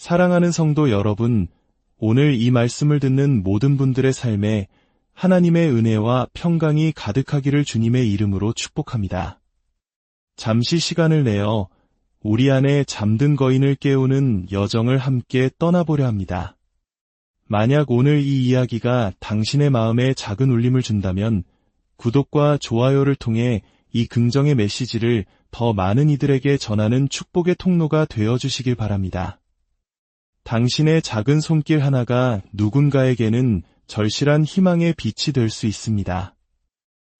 사랑하는 성도 여러분, 오늘 이 말씀을 듣는 모든 분들의 삶에 하나님의 은혜와 평강이 가득하기를 주님의 이름으로 축복합니다. 잠시 시간을 내어 우리 안에 잠든 거인을 깨우는 여정을 함께 떠나보려 합니다. 만약 오늘 이 이야기가 당신의 마음에 작은 울림을 준다면 구독과 좋아요를 통해 이 긍정의 메시지를 더 많은 이들에게 전하는 축복의 통로가 되어주시길 바랍니다. 당신의 작은 손길 하나가 누군가에게는 절실한 희망의 빛이 될 수 있습니다.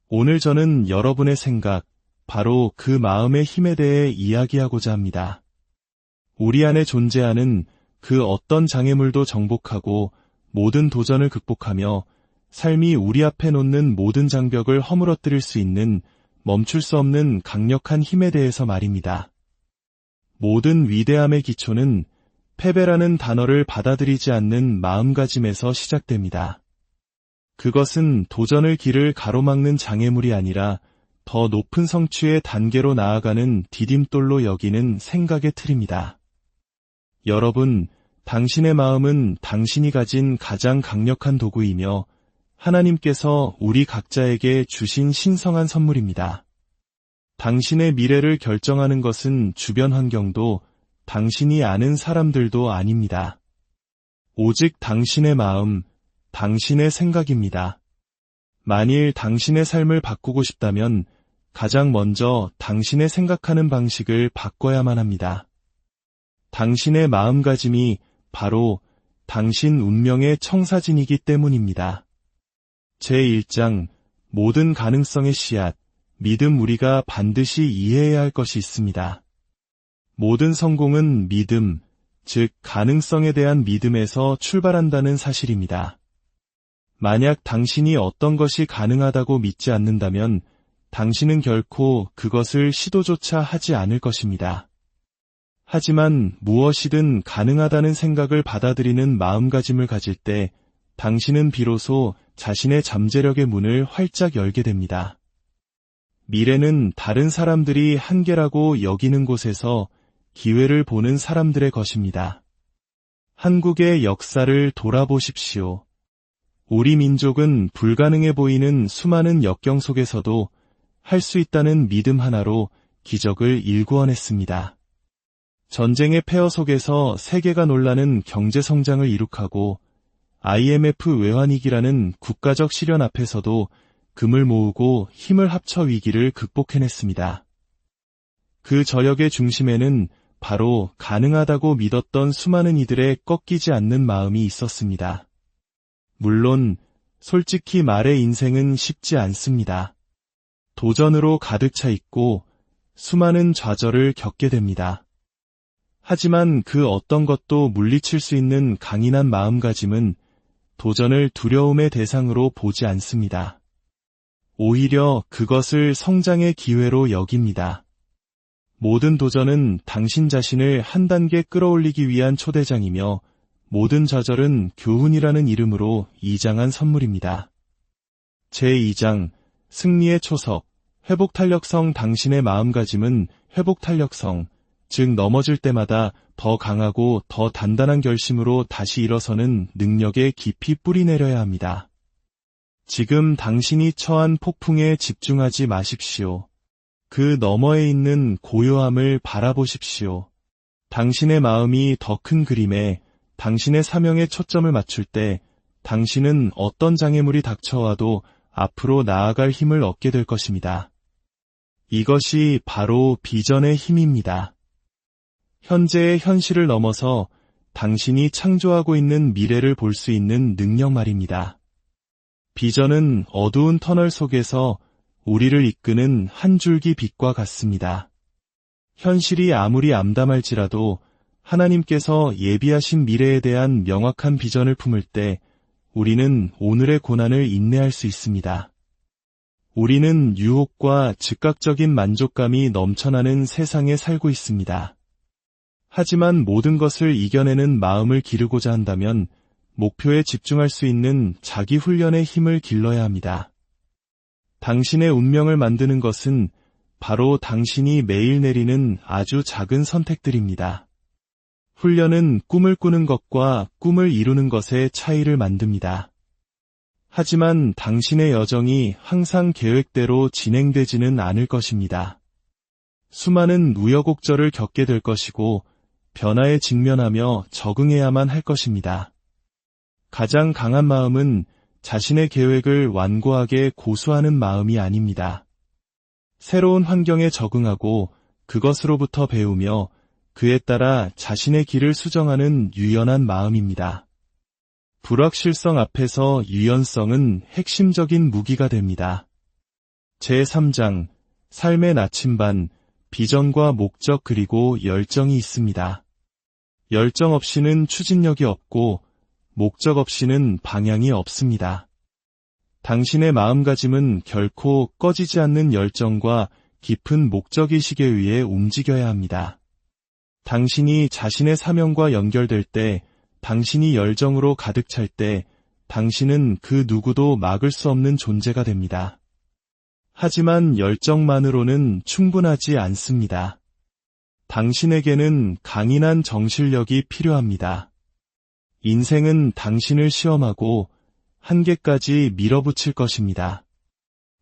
오늘 저는 여러분의 생각, 바로 그 마음의 힘에 대해 이야기하고자 합니다. 우리 안에 존재하는 그 어떤 장애물도 정복하고 모든 도전을 극복하며 삶이 우리 앞에 놓는 모든 장벽을 허물어뜨릴 수 있는 멈출 수 없는 강력한 힘에 대해서 말입니다. 모든 위대함의 기초는 패배라는 단어를 받아들이지 않는 마음가짐에서 시작됩니다. 그것은 도전의 길을 가로막는 장애물이 아니라 더 높은 성취의 단계로 나아가는 디딤돌로 여기는 생각의 틀입니다. 여러분, 당신의 마음은 당신이 가진 가장 강력한 도구이며 하나님께서 우리 각자에게 주신 신성한 선물입니다. 당신의 미래를 결정하는 것은 주변 환경도 당신이 아는 사람들도 아닙니다. 오직 당신의 마음, 당신의 생각입니다. 만일 당신의 삶을 바꾸고 싶다면 가장 먼저 당신의 생각하는 방식을 바꿔야만 합니다. 당신의 마음가짐이 바로 당신 운명의 청사진이기 때문입니다. 제1장 모든 가능성의 씨앗, 믿음. 우리가 반드시 이해해야 할 것이 있습니다. 모든 성공은 믿음, 즉 가능성에 대한 믿음에서 출발한다는 사실입니다. 만약 당신이 어떤 것이 가능하다고 믿지 않는다면 당신은 결코 그것을 시도조차 하지 않을 것입니다. 하지만 무엇이든 가능하다는 생각을 받아들이는 마음가짐을 가질 때 당신은 비로소 자신의 잠재력의 문을 활짝 열게 됩니다. 미래는 다른 사람들이 한계라고 여기는 곳에서 기회를 보는 사람들의 것입니다. 한국의 역사를 돌아보십시오. 우리 민족은 불가능해 보이는 수많은 역경 속에서도 할 수 있다는 믿음 하나로 기적을 일구어냈습니다. 전쟁의 폐허 속에서 세계가 놀라는 경제 성장을 이룩하고 IMF 외환위기라는 국가적 시련 앞에서도 금을 모으고 힘을 합쳐 위기를 극복해냈습니다. 그 저력의 중심에는 바로 가능하다고 믿었던 수많은 이들의 꺾이지 않는 마음이 있었습니다. 물론 솔직히 말해 인생은 쉽지 않습니다. 도전으로 가득 차 있고 수많은 좌절을 겪게 됩니다. 하지만 그 어떤 것도 물리칠 수 있는 강인한 마음가짐은 도전을 두려움의 대상으로 보지 않습니다. 오히려 그것을 성장의 기회로 여깁니다. 모든 도전은 당신 자신을 한 단계 끌어올리기 위한 초대장이며 모든 좌절은 교훈이라는 이름으로 이장한 선물입니다. 제2장 승리의 초석 회복탄력성. 당신의 마음가짐은 회복탄력성, 즉 넘어질 때마다 더 강하고 더 단단한 결심으로 다시 일어서는 능력에 깊이 뿌리내려야 합니다. 지금 당신이 처한 폭풍에 집중하지 마십시오. 그 너머에 있는 고요함을 바라보십시오. 당신의 마음이 더 큰 그림에 당신의 사명에 초점을 맞출 때 당신은 어떤 장애물이 닥쳐와도 앞으로 나아갈 힘을 얻게 될 것입니다. 이것이 바로 비전의 힘입니다. 현재의 현실을 넘어서 당신이 창조하고 있는 미래를 볼 수 있는 능력 말입니다. 비전은 어두운 터널 속에서 우리를 이끄는 한 줄기 빛과 같습니다. 현실이 아무리 암담할지라도 하나님께서 예비하신 미래에 대한 명확한 비전을 품을 때 우리는 오늘의 고난을 인내할 수 있습니다. 우리는 유혹과 즉각적인 만족감이 넘쳐나는 세상에 살고 있습니다. 하지만 모든 것을 이겨내는 마음을 기르고자 한다면 목표에 집중할 수 있는 자기 훈련의 힘을 길러야 합니다. 당신의 운명을 만드는 것은 바로 당신이 매일 내리는 아주 작은 선택들입니다. 훈련은 꿈을 꾸는 것과 꿈을 이루는 것의 차이를 만듭니다. 하지만 당신의 여정이 항상 계획대로 진행되지는 않을 것입니다. 수많은 우여곡절을 겪게 될 것이고 변화에 직면하며 적응해야만 할 것입니다. 가장 강한 마음은 자신의 계획을 완고하게 고수하는 마음이 아닙니다. 새로운 환경에 적응하고 그것으로부터 배우며 그에 따라 자신의 길을 수정하는 유연한 마음입니다. 불확실성 앞에서 유연성은 핵심적인 무기가 됩니다. 제3장, 삶의 나침반, 비전과 목적 그리고 열정이 있습니다. 열정 없이는 추진력이 없고 목적 없이는 방향이 없습니다. 당신의 마음가짐은 결코 꺼지지 않는 열정과 깊은 목적의식에 의해 움직여야 합니다. 당신이 자신의 사명과 연결될 때, 당신이 열정으로 가득 찰 때, 당신은 그 누구도 막을 수 없는 존재가 됩니다. 하지만 열정만으로는 충분하지 않습니다. 당신에게는 강인한 정신력이 필요합니다. 인생은 당신을 시험하고 한계까지 밀어붙일 것입니다.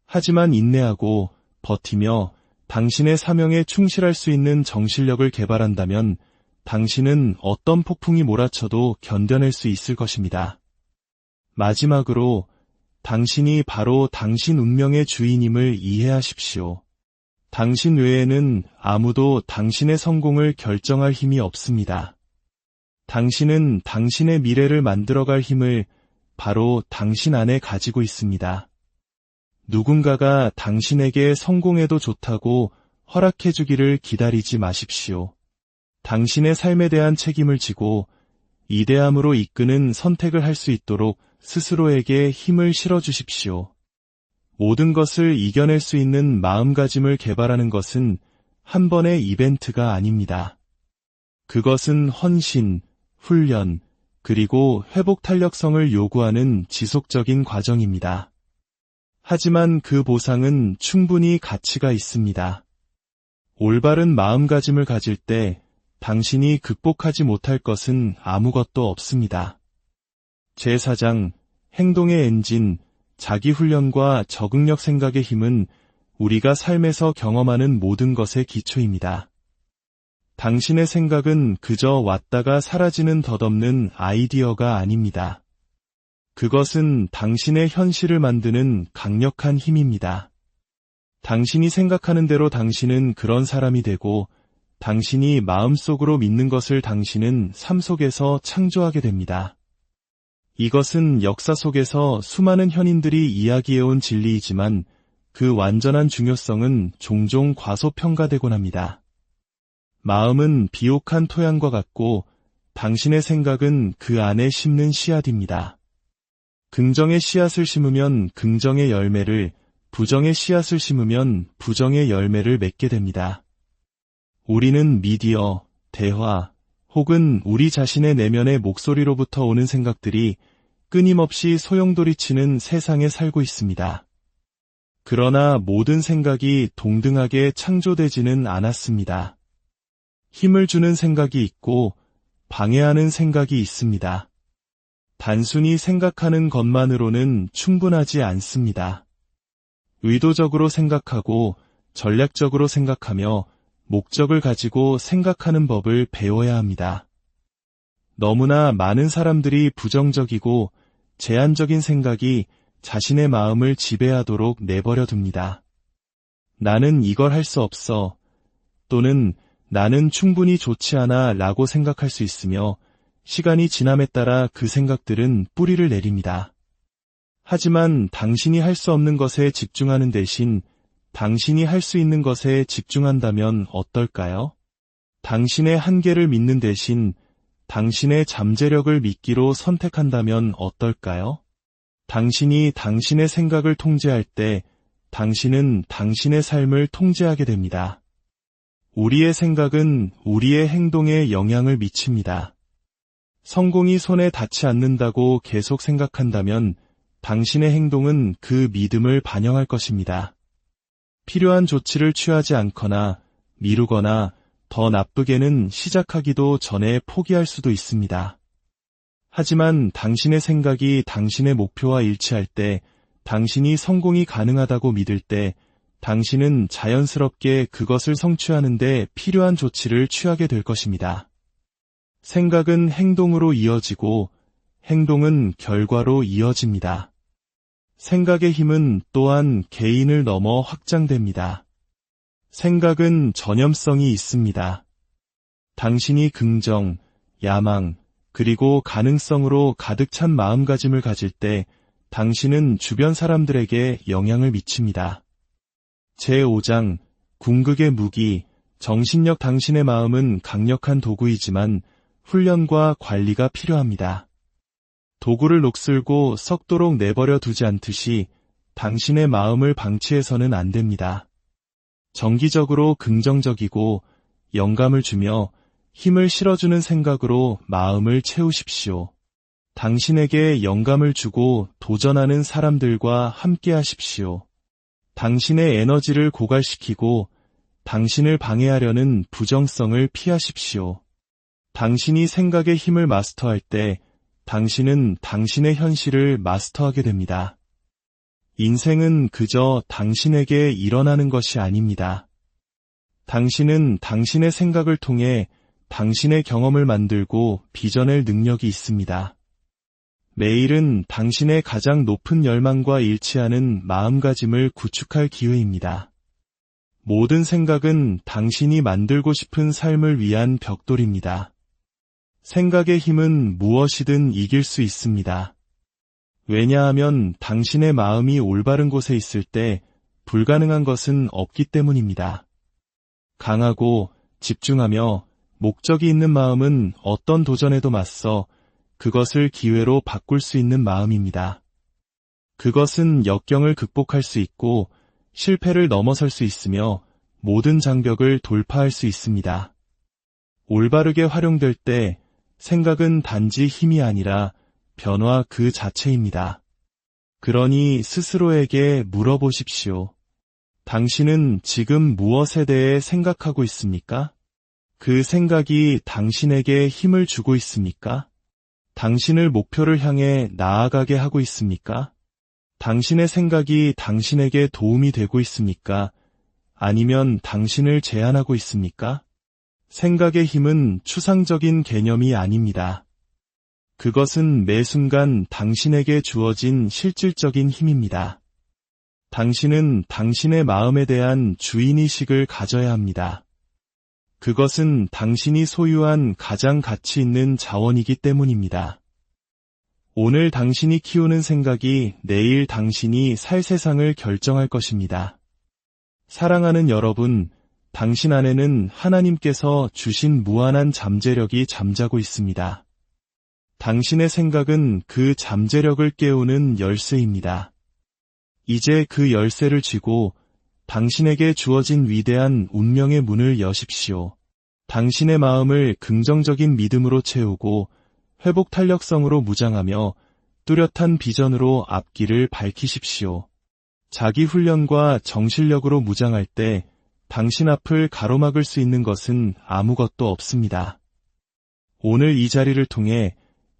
하지만 인내하고 버티며 당신의 사명에 충실할 수 있는 정신력을 개발한다면 당신은 어떤 폭풍이 몰아쳐도 견뎌낼 수 있을 것입니다. 마지막으로 당신이 바로 당신 운명의 주인임을 이해하십시오. 당신 외에는 아무도 당신의 성공을 결정할 힘이 없습니다. 당신은 당신의 미래를 만들어갈 힘을 바로 당신 안에 가지고 있습니다. 누군가가 당신에게 성공해도 좋다고 허락해주기를 기다리지 마십시오. 당신의 삶에 대한 책임을 지고 이대함으로 이끄는 선택을 할 수 있도록 스스로에게 힘을 실어주십시오. 모든 것을 이겨낼 수 있는 마음가짐을 개발하는 것은 한 번의 이벤트가 아닙니다. 그것은 헌신, 훈련, 그리고 회복 탄력성을 요구하는 지속적인 과정입니다. 하지만 그 보상은 충분히 가치가 있습니다. 올바른 마음가짐을 가질 때 당신이 극복하지 못할 것은 아무것도 없습니다. 제4장, 행동의 엔진, 자기훈련과 적응력 생각의 힘은 우리가 삶에서 경험하는 모든 것의 기초입니다. 당신의 생각은 그저 왔다가 사라지는 덧없는 아이디어가 아닙니다. 그것은 당신의 현실을 만드는 강력한 힘입니다. 당신이 생각하는 대로 당신은 그런 사람이 되고 당신이 마음속으로 믿는 것을 당신은 삶 속에서 창조하게 됩니다. 이것은 역사 속에서 수많은 현인들이 이야기해온 진리이지만 그 완전한 중요성은 종종 과소평가되곤 합니다. 마음은 비옥한 토양과 같고 당신의 생각은 그 안에 심는 씨앗입니다. 긍정의 씨앗을 심으면 긍정의 열매를, 부정의 씨앗을 심으면 부정의 열매를 맺게 됩니다. 우리는 미디어, 대화, 혹은 우리 자신의 내면의 목소리로부터 오는 생각들이 끊임없이 소용돌이치는 세상에 살고 있습니다. 그러나 모든 생각이 동등하게 창조되지는 않았습니다. 힘을 주는 생각이 있고 방해하는 생각이 있습니다. 단순히 생각하는 것만으로는 충분하지 않습니다. 의도적으로 생각하고 전략적으로 생각하며 목적을 가지고 생각하는 법을 배워야 합니다. 너무나 많은 사람들이 부정적이고 제한적인 생각이 자신의 마음을 지배하도록 내버려 둡니다. 나는 이걸 할 수 없어, 또는 나는 충분히 좋지 않아 라고 생각할 수 있으며 시간이 지남에 따라 그 생각들은 뿌리를 내립니다. 하지만 당신이 할 수 없는 것에 집중하는 대신 당신이 할 수 있는 것에 집중한다면 어떨까요? 당신의 한계를 믿는 대신 당신의 잠재력을 믿기로 선택한다면 어떨까요? 당신이 당신의 생각을 통제할 때 당신은 당신의 삶을 통제하게 됩니다. 우리의 생각은 우리의 행동에 영향을 미칩니다. 성공이 손에 닿지 않는다고 계속 생각한다면 당신의 행동은 그 믿음을 반영할 것입니다. 필요한 조치를 취하지 않거나 미루거나 더 나쁘게는 시작하기도 전에 포기할 수도 있습니다. 하지만 당신의 생각이 당신의 목표와 일치할 때, 당신이 성공이 가능하다고 믿을 때, 당신은 자연스럽게 그것을 성취하는 데 필요한 조치를 취하게 될 것입니다. 생각은 행동으로 이어지고, 행동은 결과로 이어집니다. 생각의 힘은 또한 개인을 넘어 확장됩니다. 생각은 전염성이 있습니다. 당신이 긍정, 야망, 그리고 가능성으로 가득 찬 마음가짐을 가질 때 당신은 주변 사람들에게 영향을 미칩니다. 제5장, 궁극의 무기, 정신력. 당신의 마음은 강력한 도구이지만 훈련과 관리가 필요합니다. 도구를 녹슬고 썩도록 내버려 두지 않듯이 당신의 마음을 방치해서는 안 됩니다. 정기적으로 긍정적이고 영감을 주며 힘을 실어주는 생각으로 마음을 채우십시오. 당신에게 영감을 주고 도전하는 사람들과 함께 하십시오. 당신의 에너지를 고갈시키고 당신을 방해하려는 부정성을 피하십시오. 당신이 생각의 힘을 마스터할 때 당신은 당신의 현실을 마스터하게 됩니다. 인생은 그저 당신에게 일어나는 것이 아닙니다. 당신은 당신의 생각을 통해 당신의 경험을 만들고 빚어낼 능력이 있습니다. 매일은 당신의 가장 높은 열망과 일치하는 마음가짐을 구축할 기회입니다. 모든 생각은 당신이 만들고 싶은 삶을 위한 벽돌입니다. 생각의 힘은 무엇이든 이길 수 있습니다. 왜냐하면 당신의 마음이 올바른 곳에 있을 때 불가능한 것은 없기 때문입니다. 강하고 집중하며 목적이 있는 마음은 어떤 도전에도 맞서 그것을 기회로 바꿀 수 있는 마음입니다. 그것은 역경을 극복할 수 있고 실패를 넘어설 수 있으며 모든 장벽을 돌파할 수 있습니다. 올바르게 활용될 때 생각은 단지 힘이 아니라 변화 그 자체입니다. 그러니 스스로에게 물어보십시오. 당신은 지금 무엇에 대해 생각하고 있습니까? 그 생각이 당신에게 힘을 주고 있습니까? 당신을 목표를 향해 나아가게 하고 있습니까? 당신의 생각이 당신에게 도움이 되고 있습니까? 아니면 당신을 제한하고 있습니까? 생각의 힘은 추상적인 개념이 아닙니다. 그것은 매 순간 당신에게 주어진 실질적인 힘입니다. 당신은 당신의 마음에 대한 주인의식을 가져야 합니다. 그것은 당신이 소유한 가장 가치 있는 자원이기 때문입니다. 오늘 당신이 키우는 생각이 내일 당신이 살 세상을 결정할 것입니다. 사랑하는 여러분, 당신 안에는 하나님께서 주신 무한한 잠재력이 잠자고 있습니다. 당신의 생각은 그 잠재력을 깨우는 열쇠입니다. 이제 그 열쇠를 쥐고 당신에게 주어진 위대한 운명의 문을 여십시오. 당신의 마음을 긍정적인 믿음으로 채우고 회복 탄력성으로 무장하며 뚜렷한 비전으로 앞길을 밝히십시오. 자기 훈련과 정신력으로 무장할 때 당신 앞을 가로막을 수 있는 것은 아무것도 없습니다. 오늘 이 자리를 통해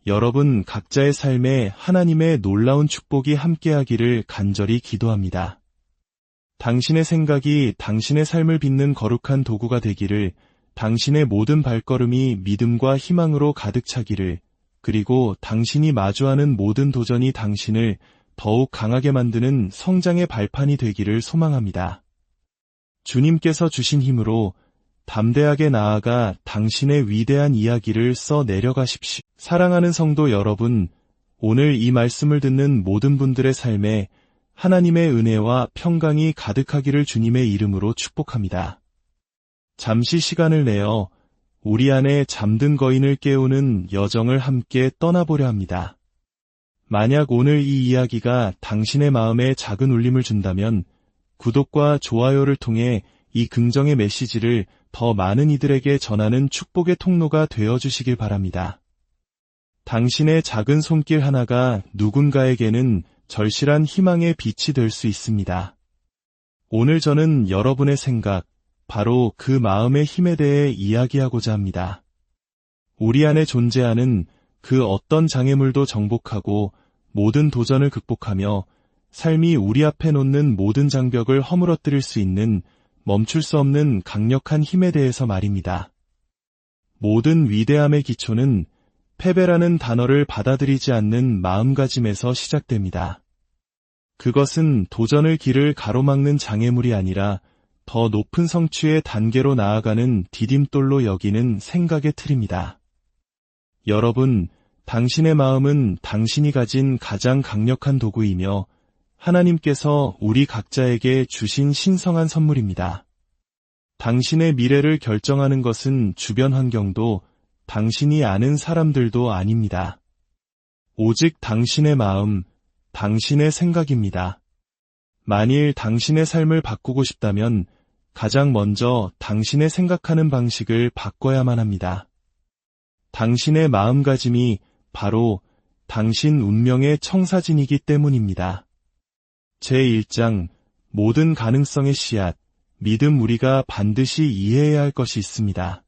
여러분 각자의 삶에 하나님의 놀라운 축복이 함께하기를 간절히 기도합니다. 당신의 생각이 당신의 삶을 빚는 거룩한 도구가 되기를, 당신의 모든 발걸음이 믿음과 희망으로 가득 차기를, 그리고 당신이 마주하는 모든 도전이 당신을 더욱 강하게 만드는 성장의 발판이 되기를 소망합니다. 주님께서 주신 힘으로 담대하게 나아가 당신의 위대한 이야기를 써 내려가십시오. 사랑하는 성도 여러분, 오늘 이 말씀을 듣는 모든 분들의 삶에 하나님의 은혜와 평강이 가득하기를 주님의 이름으로 축복합니다. 잠시 시간을 내어 우리 안에 잠든 거인을 깨우는 여정을 함께 떠나보려 합니다. 만약 오늘 이 이야기가 당신의 마음에 작은 울림을 준다면 구독과 좋아요를 통해 이 긍정의 메시지를 더 많은 이들에게 전하는 축복의 통로가 되어주시길 바랍니다. 당신의 작은 손길 하나가 누군가에게는 절실한 희망의 빛이 될 수 있습니다. 오늘 저는 여러분의 생각, 바로 그 마음의 힘에 대해 이야기하고자 합니다. 우리 안에 존재하는 그 어떤 장애물도 정복하고 모든 도전을 극복하며 삶이 우리 앞에 놓는 모든 장벽을 허물어뜨릴 수 있는 멈출 수 없는 강력한 힘에 대해서 말입니다. 모든 위대함의 기초는 패배라는 단어를 받아들이지 않는 마음가짐에서 시작됩니다. 그것은 도전의 길을 가로막는 장애물이 아니라 더 높은 성취의 단계로 나아가는 디딤돌로 여기는 생각의 틀입니다. 여러분, 당신의 마음은 당신이 가진 가장 강력한 도구이며 하나님께서 우리 각자에게 주신 신성한 선물입니다. 당신의 미래를 결정하는 것은 주변 환경도 당신이 아는 사람들도 아닙니다. 오직 당신의 마음, 당신의 생각입니다. 만일 당신의 삶을 바꾸고 싶다면 가장 먼저 당신의 생각하는 방식을 바꿔야만 합니다. 당신의 마음가짐이 바로 당신 운명의 청사진이기 때문입니다. 제1장 모든 가능성의 씨앗, 믿음 우리가 반드시 이해해야 할 것이 있습니다.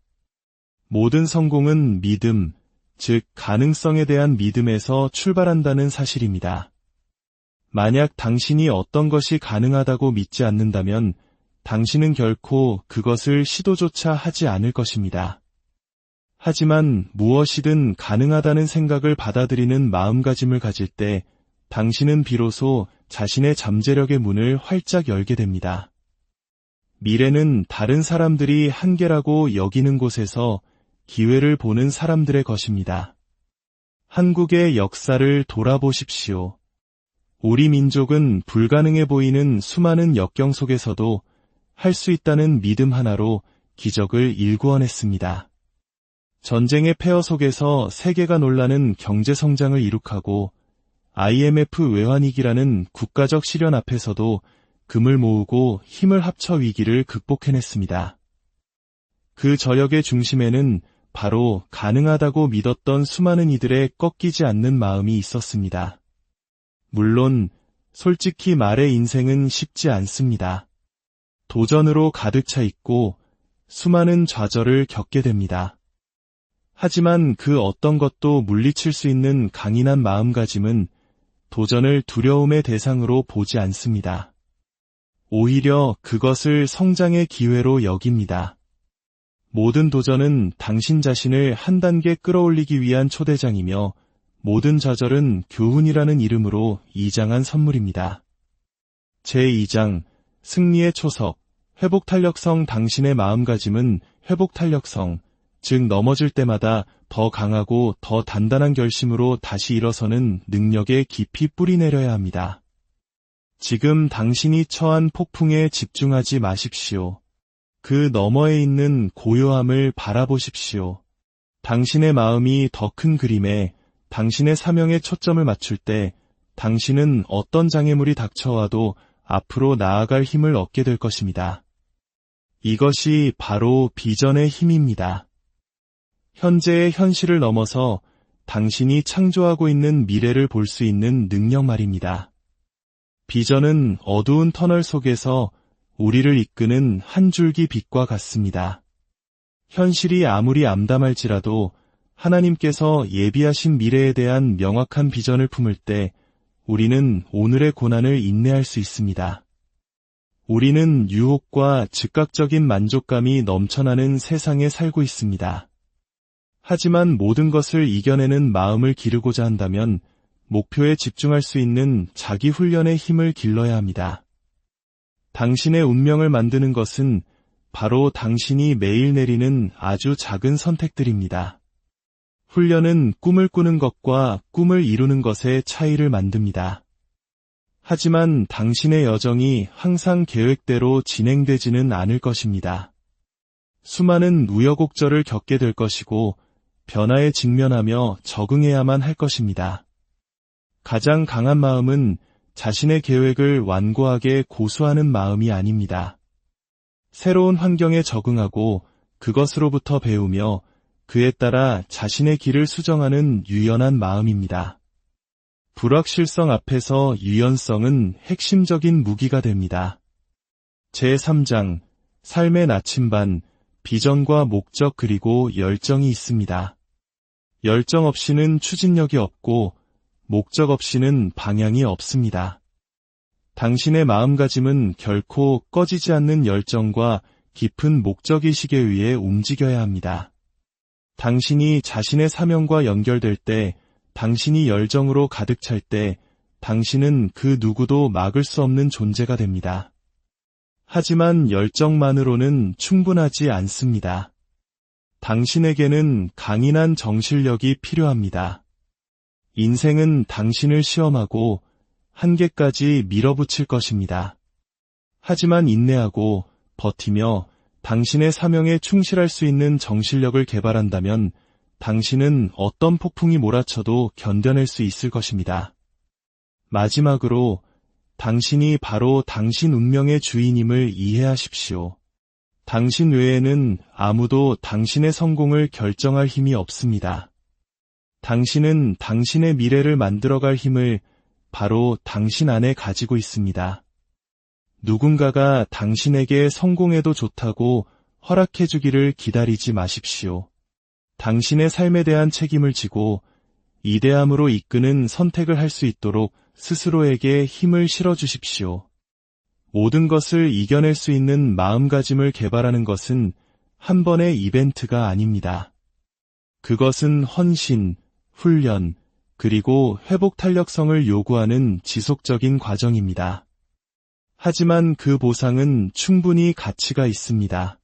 모든 성공은 믿음, 즉 가능성에 대한 믿음에서 출발한다는 사실입니다. 만약 당신이 어떤 것이 가능하다고 믿지 않는다면 당신은 결코 그것을 시도조차 하지 않을 것입니다. 하지만 무엇이든 가능하다는 생각을 받아들이는 마음가짐을 가질 때 당신은 비로소 자신의 잠재력의 문을 활짝 열게 됩니다. 미래는 다른 사람들이 한계라고 여기는 곳에서 기회를 보는 사람들의 것입니다. 한국의 역사를 돌아보십시오. 우리 민족은 불가능해 보이는 수많은 역경 속에서도 할 수 있다는 믿음 하나로 기적을 일구어냈습니다. 전쟁의 폐허 속에서 세계가 놀라는 경제 성장을 이룩하고 IMF 외환위기라는 국가적 시련 앞에서도 금을 모으고 힘을 합쳐 위기를 극복해냈습니다. 그 저력의 중심에는 바로 가능하다고 믿었던 수많은 이들의 꺾이지 않는 마음이 있었습니다. 물론 솔직히 말해 인생은 쉽지 않습니다. 도전으로 가득 차 있고 수많은 좌절을 겪게 됩니다. 하지만 그 어떤 것도 물리칠 수 있는 강인한 마음가짐은 도전을 두려움의 대상으로 보지 않습니다. 오히려 그것을 성장의 기회로 여깁니다. 모든 도전은 당신 자신을 한 단계 끌어올리기 위한 초대장이며 모든 좌절은 교훈이라는 이름으로 이장한 선물입니다. 제2장 승리의 초석, 회복탄력성. 당신의 마음가짐은 회복탄력성, 즉 넘어질 때마다 더 강하고 더 단단한 결심으로 다시 일어서는 능력에 깊이 뿌리내려야 합니다. 지금 당신이 처한 폭풍에 집중하지 마십시오. 그 너머에 있는 고요함을 바라보십시오. 당신의 마음이 더 큰 그림에 당신의 사명에 초점을 맞출 때 당신은 어떤 장애물이 닥쳐와도 앞으로 나아갈 힘을 얻게 될 것입니다. 이것이 바로 비전의 힘입니다. 현재의 현실을 넘어서 당신이 창조하고 있는 미래를 볼 수 있는 능력 말입니다. 비전은 어두운 터널 속에서 우리를 이끄는 한 줄기 빛과 같습니다. 현실이 아무리 암담할지라도 하나님께서 예비하신 미래에 대한 명확한 비전을 품을 때 우리는 오늘의 고난을 인내할 수 있습니다. 우리는 유혹과 즉각적인 만족감이 넘쳐나는 세상에 살고 있습니다. 하지만 모든 것을 이겨내는 마음을 기르고자 한다면 목표에 집중할 수 있는 자기 훈련의 힘을 길러야 합니다. 당신의 운명을 만드는 것은 바로 당신이 매일 내리는 아주 작은 선택들입니다. 훈련은 꿈을 꾸는 것과 꿈을 이루는 것의 차이를 만듭니다. 하지만 당신의 여정이 항상 계획대로 진행되지는 않을 것입니다. 수많은 우여곡절을 겪게 될 것이고 변화에 직면하며 적응해야만 할 것입니다. 가장 강한 마음은 자신의 계획을 완고하게 고수하는 마음이 아닙니다. 새로운 환경에 적응하고 그것으로부터 배우며 그에 따라 자신의 길을 수정하는 유연한 마음입니다. 불확실성 앞에서 유연성은 핵심적인 무기가 됩니다. 제3장 삶의 나침반, 비전과 목적 그리고 열정이 있습니다. 열정 없이는 추진력이 없고 목적 없이는 방향이 없습니다. 당신의 마음가짐은 결코 꺼지지 않는 열정과 깊은 목적의식에 의해 움직여야 합니다. 당신이 자신의 사명과 연결될 때, 당신이 열정으로 가득 찰 때, 당신은 그 누구도 막을 수 없는 존재가 됩니다. 하지만 열정만으로는 충분하지 않습니다. 당신에게는 강인한 정신력이 필요합니다. 인생은 당신을 시험하고 한계까지 밀어붙일 것입니다. 하지만 인내하고 버티며 당신의 사명에 충실할 수 있는 정신력을 개발한다면 당신은 어떤 폭풍이 몰아쳐도 견뎌낼 수 있을 것입니다. 마지막으로 당신이 바로 당신 운명의 주인임을 이해하십시오. 당신 외에는 아무도 당신의 성공을 결정할 힘이 없습니다. 당신은 당신의 미래를 만들어갈 힘을 바로 당신 안에 가지고 있습니다. 누군가가 당신에게 성공해도 좋다고 허락해주기를 기다리지 마십시오. 당신의 삶에 대한 책임을 지고 이대함으로 이끄는 선택을 할 수 있도록 스스로에게 힘을 실어주십시오. 모든 것을 이겨낼 수 있는 마음가짐을 개발하는 것은 한 번의 이벤트가 아닙니다. 그것은 헌신, 훈련, 그리고 회복 탄력성을 요구하는 지속적인 과정입니다. 하지만 그 보상은 충분히 가치가 있습니다.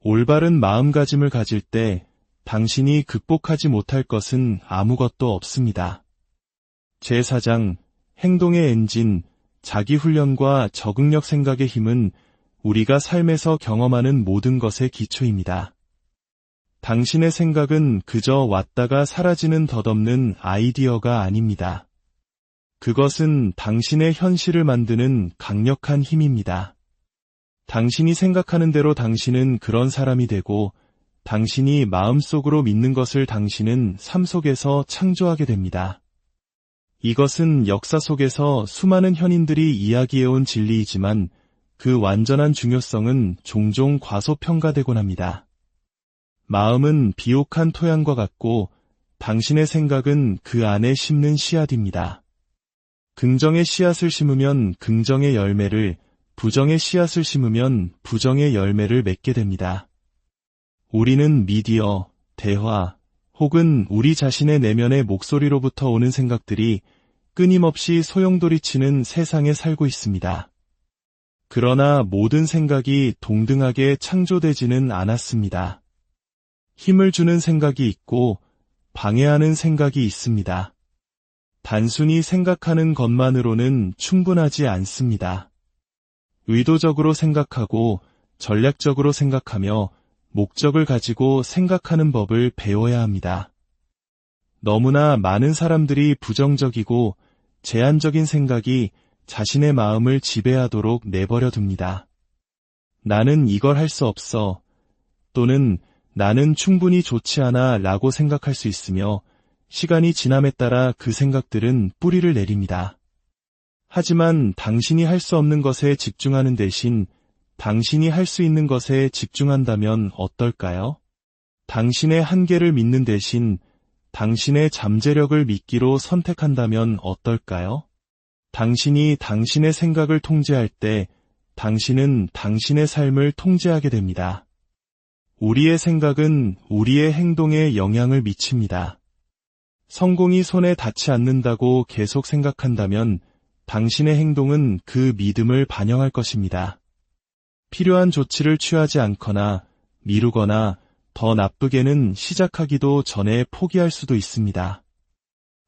올바른 마음가짐을 가질 때 당신이 극복하지 못할 것은 아무것도 없습니다. 제4장, 행동의 엔진, 자기훈련과 적응력 생각의 힘은 우리가 삶에서 경험하는 모든 것의 기초입니다. 당신의 생각은 그저 왔다가 사라지는 덧없는 아이디어가 아닙니다. 그것은 당신의 현실을 만드는 강력한 힘입니다. 당신이 생각하는 대로 당신은 그런 사람이 되고 당신이 마음속으로 믿는 것을 당신은 삶 속에서 창조하게 됩니다. 이것은 역사 속에서 수많은 현인들이 이야기해온 진리이지만 그 완전한 중요성은 종종 과소평가되곤 합니다. 마음은 비옥한 토양과 같고 당신의 생각은 그 안에 심는 씨앗입니다. 긍정의 씨앗을 심으면 긍정의 열매를, 부정의 씨앗을 심으면 부정의 열매를 맺게 됩니다. 우리는 미디어, 대화, 혹은 우리 자신의 내면의 목소리로부터 오는 생각들이 끊임없이 소용돌이치는 세상에 살고 있습니다. 그러나 모든 생각이 동등하게 창조되지는 않았습니다. 힘을 주는 생각이 있고 방해하는 생각이 있습니다. 단순히 생각하는 것만으로는 충분하지 않습니다. 의도적으로 생각하고 전략적으로 생각하며 목적을 가지고 생각하는 법을 배워야 합니다. 너무나 많은 사람들이 부정적이고 제한적인 생각이 자신의 마음을 지배하도록 내버려 둡니다. 나는 이걸 할 수 없어, 또는 나는 충분히 좋지 않아 라고 생각할 수 있으며 시간이 지남에 따라 그 생각들은 뿌리를 내립니다. 하지만 당신이 할 수 없는 것에 집중하는 대신 당신이 할 수 있는 것에 집중한다면 어떨까요? 당신의 한계를 믿는 대신 당신의 잠재력을 믿기로 선택한다면 어떨까요? 당신이 당신의 생각을 통제할 때 당신은 당신의 삶을 통제하게 됩니다. 우리의 생각은 우리의 행동에 영향을 미칩니다. 성공이 손에 닿지 않는다고 계속 생각한다면 당신의 행동은 그 믿음을 반영할 것입니다. 필요한 조치를 취하지 않거나 미루거나 더 나쁘게는 시작하기도 전에 포기할 수도 있습니다.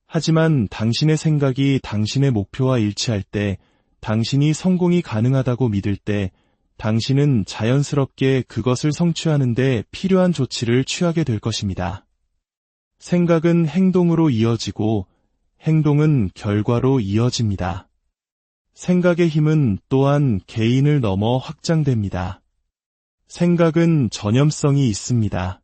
하지만 당신의 생각이 당신의 목표와 일치할 때, 당신이 성공이 가능하다고 믿을 때, 당신은 자연스럽게 그것을 성취하는 데 필요한 조치를 취하게 될 것입니다. 생각은 행동으로 이어지고 행동은 결과로 이어집니다. 생각의 힘은 또한 개인을 넘어 확장됩니다. 생각은 전염성이 있습니다.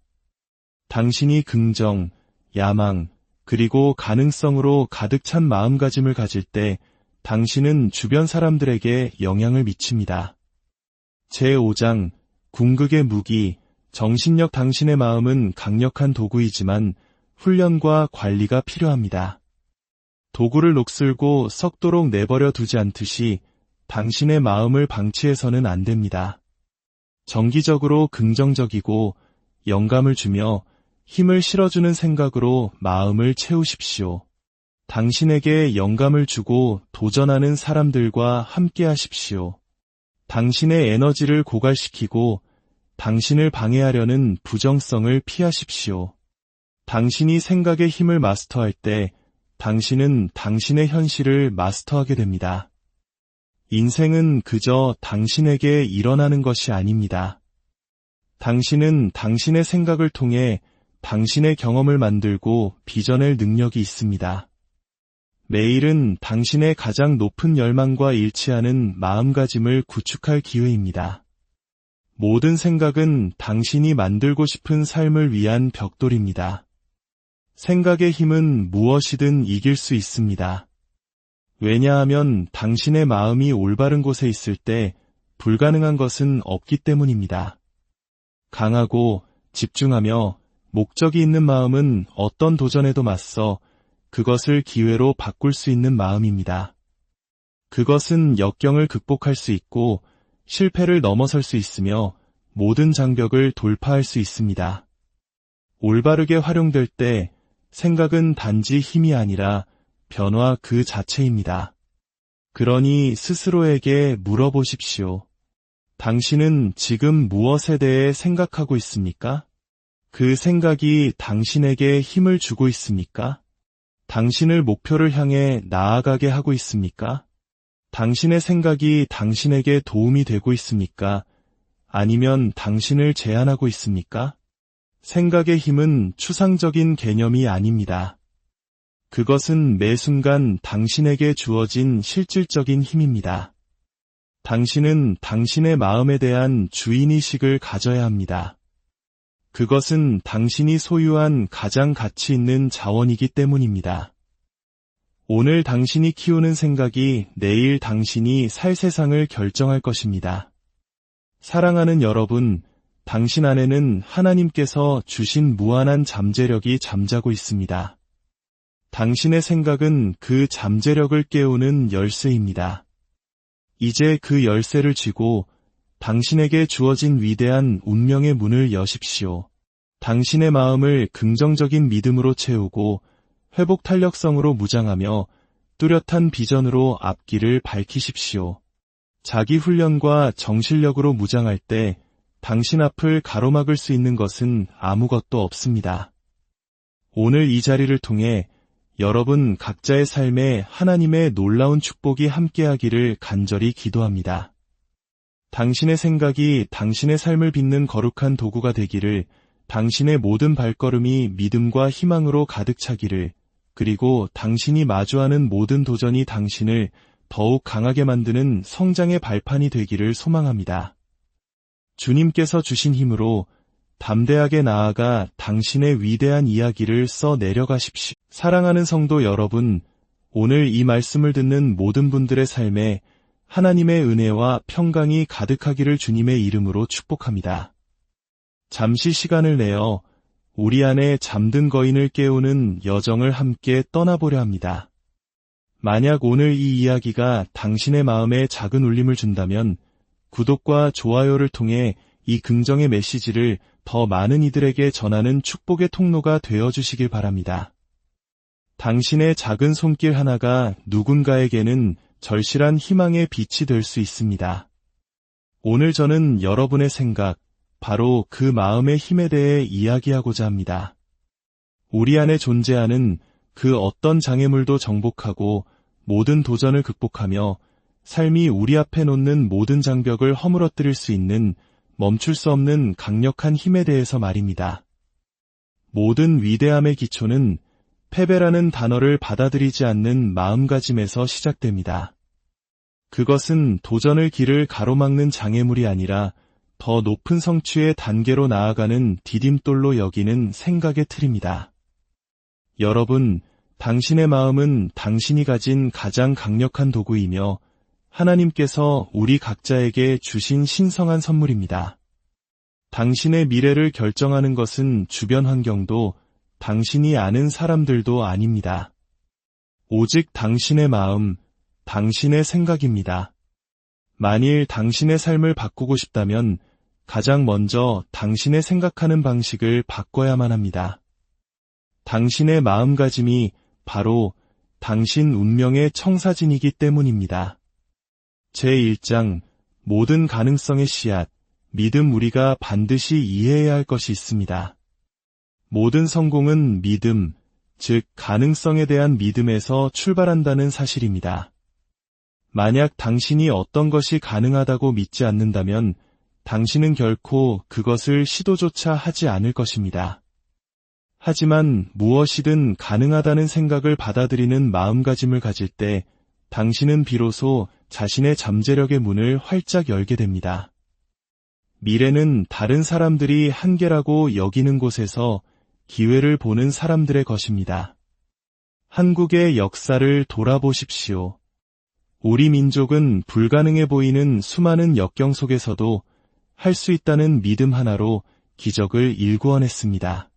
당신이 긍정, 야망, 그리고 가능성으로 가득 찬 마음가짐을 가질 때 당신은 주변 사람들에게 영향을 미칩니다. 제5장 궁극의 무기, 정신력. 당신의 마음은 강력한 도구이지만 훈련과 관리가 필요합니다. 도구를 녹슬고 썩도록 내버려 두지 않듯이 당신의 마음을 방치해서는 안 됩니다. 정기적으로 긍정적이고 영감을 주며 힘을 실어주는 생각으로 마음을 채우십시오. 당신에게 영감을 주고 도전하는 사람들과 함께 하십시오. 당신의 에너지를 고갈시키고 당신을 방해하려는 부정성을 피하십시오. 당신이 생각의 힘을 마스터할 때 당신은 당신의 현실을 마스터하게 됩니다. 인생은 그저 당신에게 일어나는 것이 아닙니다. 당신은 당신의 생각을 통해 당신의 경험을 만들고 빚어낼 능력이 있습니다. 매일은 당신의 가장 높은 열망과 일치하는 마음가짐을 구축할 기회입니다. 모든 생각은 당신이 만들고 싶은 삶을 위한 벽돌입니다. 생각의 힘은 무엇이든 이길 수 있습니다. 왜냐하면 당신의 마음이 올바른 곳에 있을 때 불가능한 것은 없기 때문입니다. 강하고 집중하며 목적이 있는 마음은 어떤 도전에도 맞서 그것을 기회로 바꿀 수 있는 마음입니다. 그것은 역경을 극복할 수 있고 실패를 넘어설 수 있으며 모든 장벽을 돌파할 수 있습니다. 올바르게 활용될 때 생각은 단지 힘이 아니라 변화 그 자체입니다. 그러니 스스로에게 물어보십시오. 당신은 지금 무엇에 대해 생각하고 있습니까? 그 생각이 당신에게 힘을 주고 있습니까? 당신을 목표를 향해 나아가게 하고 있습니까? 당신의 생각이 당신에게 도움이 되고 있습니까? 아니면 당신을 제한하고 있습니까? 생각의 힘은 추상적인 개념이 아닙니다. 그것은 매 순간 당신에게 주어진 실질적인 힘입니다. 당신은 당신의 마음에 대한 주인의식을 가져야 합니다. 그것은 당신이 소유한 가장 가치 있는 자원이기 때문입니다. 오늘 당신이 키우는 생각이 내일 당신이 살 세상을 결정할 것입니다. 사랑하는 여러분, 당신 안에는 하나님께서 주신 무한한 잠재력이 잠자고 있습니다. 당신의 생각은 그 잠재력을 깨우는 열쇠입니다. 이제 그 열쇠를 쥐고 당신에게 주어진 위대한 운명의 문을 여십시오. 당신의 마음을 긍정적인 믿음으로 채우고 회복 탄력성으로 무장하며 뚜렷한 비전으로 앞길을 밝히십시오. 자기 훈련과 정신력으로 무장할 때 당신 앞을 가로막을 수 있는 것은 아무것도 없습니다. 오늘 이 자리를 통해 여러분 각자의 삶에 하나님의 놀라운 축복이 함께하기를 간절히 기도합니다. 당신의 생각이 당신의 삶을 빚는 거룩한 도구가 되기를, 당신의 모든 발걸음이 믿음과 희망으로 가득 차기를, 그리고 당신이 마주하는 모든 도전이 당신을 더욱 강하게 만드는 성장의 발판이 되기를 소망합니다. 주님께서 주신 힘으로 담대하게 나아가 당신의 위대한 이야기를 써 내려가십시오. 사랑하는 성도 여러분, 오늘 이 말씀을 듣는 모든 분들의 삶에 하나님의 은혜와 평강이 가득하기를 주님의 이름으로 축복합니다. 잠시 시간을 내어 우리 안에 잠든 거인을 깨우는 여정을 함께 떠나보려 합니다. 만약 오늘 이 이야기가 당신의 마음에 작은 울림을 준다면 구독과 좋아요를 통해 이 긍정의 메시지를 더 많은 이들에게 전하는 축복의 통로가 되어주시길 바랍니다. 당신의 작은 손길 하나가 누군가에게는 절실한 희망의 빛이 될 수 있습니다. 오늘 저는 여러분의 생각, 바로 그 마음의 힘에 대해 이야기하고자 합니다. 우리 안에 존재하는 그 어떤 장애물도 정복하고 모든 도전을 극복하며 삶이 우리 앞에 놓는 모든 장벽을 허물어뜨릴 수 있는 멈출 수 없는 강력한 힘에 대해서 말입니다. 모든 위대함의 기초는 패배라는 단어를 받아들이지 않는 마음가짐에서 시작됩니다. 그것은 도전의 길을 가로막는 장애물이 아니라 더 높은 성취의 단계로 나아가는 디딤돌로 여기는 생각의 틀입니다. 여러분, 당신의 마음은 당신이 가진 가장 강력한 도구이며 하나님께서 우리 각자에게 주신 신성한 선물입니다. 당신의 미래를 결정하는 것은 주변 환경도 당신이 아는 사람들도 아닙니다. 오직 당신의 마음, 당신의 생각입니다. 만일 당신의 삶을 바꾸고 싶다면 가장 먼저 당신의 생각하는 방식을 바꿔야만 합니다. 당신의 마음가짐이 바로 당신 운명의 청사진이기 때문입니다. 제1장 모든 가능성의 씨앗, 믿음. 우리가 반드시 이해해야 할 것이 있습니다. 모든 성공은 믿음, 즉 가능성에 대한 믿음에서 출발한다는 사실입니다. 만약 당신이 어떤 것이 가능하다고 믿지 않는다면 당신은 결코 그것을 시도조차 하지 않을 것입니다. 하지만 무엇이든 가능하다는 생각을 받아들이는 마음가짐을 가질 때 당신은 비로소 자신의 잠재력의 문을 활짝 열게 됩니다. 미래는 다른 사람들이 한계라고 여기는 곳에서 기회를 보는 사람들의 것입니다. 한국의 역사를 돌아보십시오. 우리 민족은 불가능해 보이는 수많은 역경 속에서도 할 수 있다는 믿음 하나로 기적을 일구어냈습니다.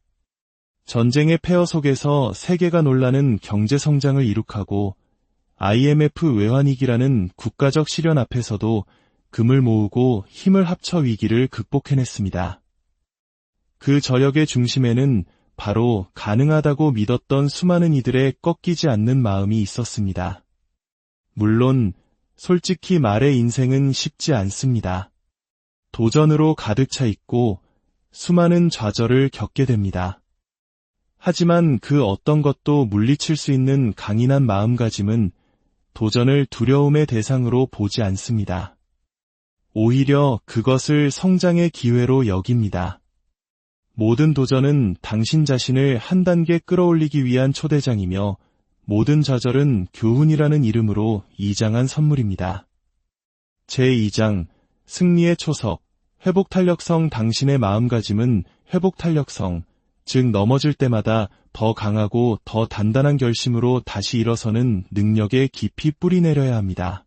전쟁의 폐허 속에서 세계가 놀라는 경제 성장을 이룩하고 IMF 외환위기라는 국가적 시련 앞에서도 금을 모으고 힘을 합쳐 위기를 극복해냈습니다. 그 저력의 중심에는 바로 가능하다고 믿었던 수많은 이들의 꺾이지 않는 마음이 있었습니다. 물론 솔직히 말해 인생은 쉽지 않습니다. 도전으로 가득 차 있고 수많은 좌절을 겪게 됩니다. 하지만 그 어떤 것도 물리칠 수 있는 강인한 마음가짐은 도전을 두려움의 대상으로 보지 않습니다. 오히려 그것을 성장의 기회로 여깁니다. 모든 도전은 당신 자신을 한 단계 끌어올리기 위한 초대장이며 모든 좌절은 교훈이라는 이름으로 이장한 선물입니다. 제2장 승리의 초석, 회복탄력성. 당신의 마음가짐은 회복탄력성, 즉 넘어질 때마다 더 강하고 더 단단한 결심으로 다시 일어서는 능력에 깊이 뿌리내려야 합니다.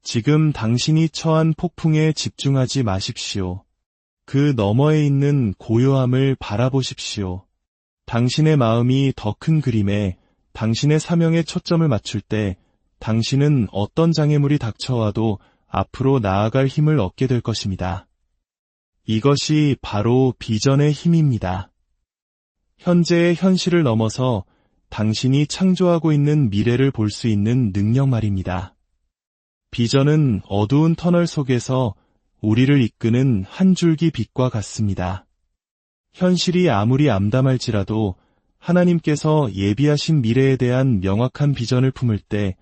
지금 당신이 처한 폭풍에 집중하지 마십시오. 그 너머에 있는 고요함을 바라보십시오. 당신의 마음이 더 큰 그림에 당신의 사명에 초점을 맞출 때 당신은 어떤 장애물이 닥쳐와도 앞으로 나아갈 힘을 얻게 될 것입니다. 이것이 바로 비전의 힘입니다. 현재의 현실을 넘어서 당신이 창조하고 있는 미래를 볼 수 있는 능력 말입니다. 비전은 어두운 터널 속에서 우리를 이끄는 한 줄기 빛과 같습니다. 현실이 아무리 암담할지라도 하나님께서 예비하신 미래에 대한 명확한 비전을 품을 때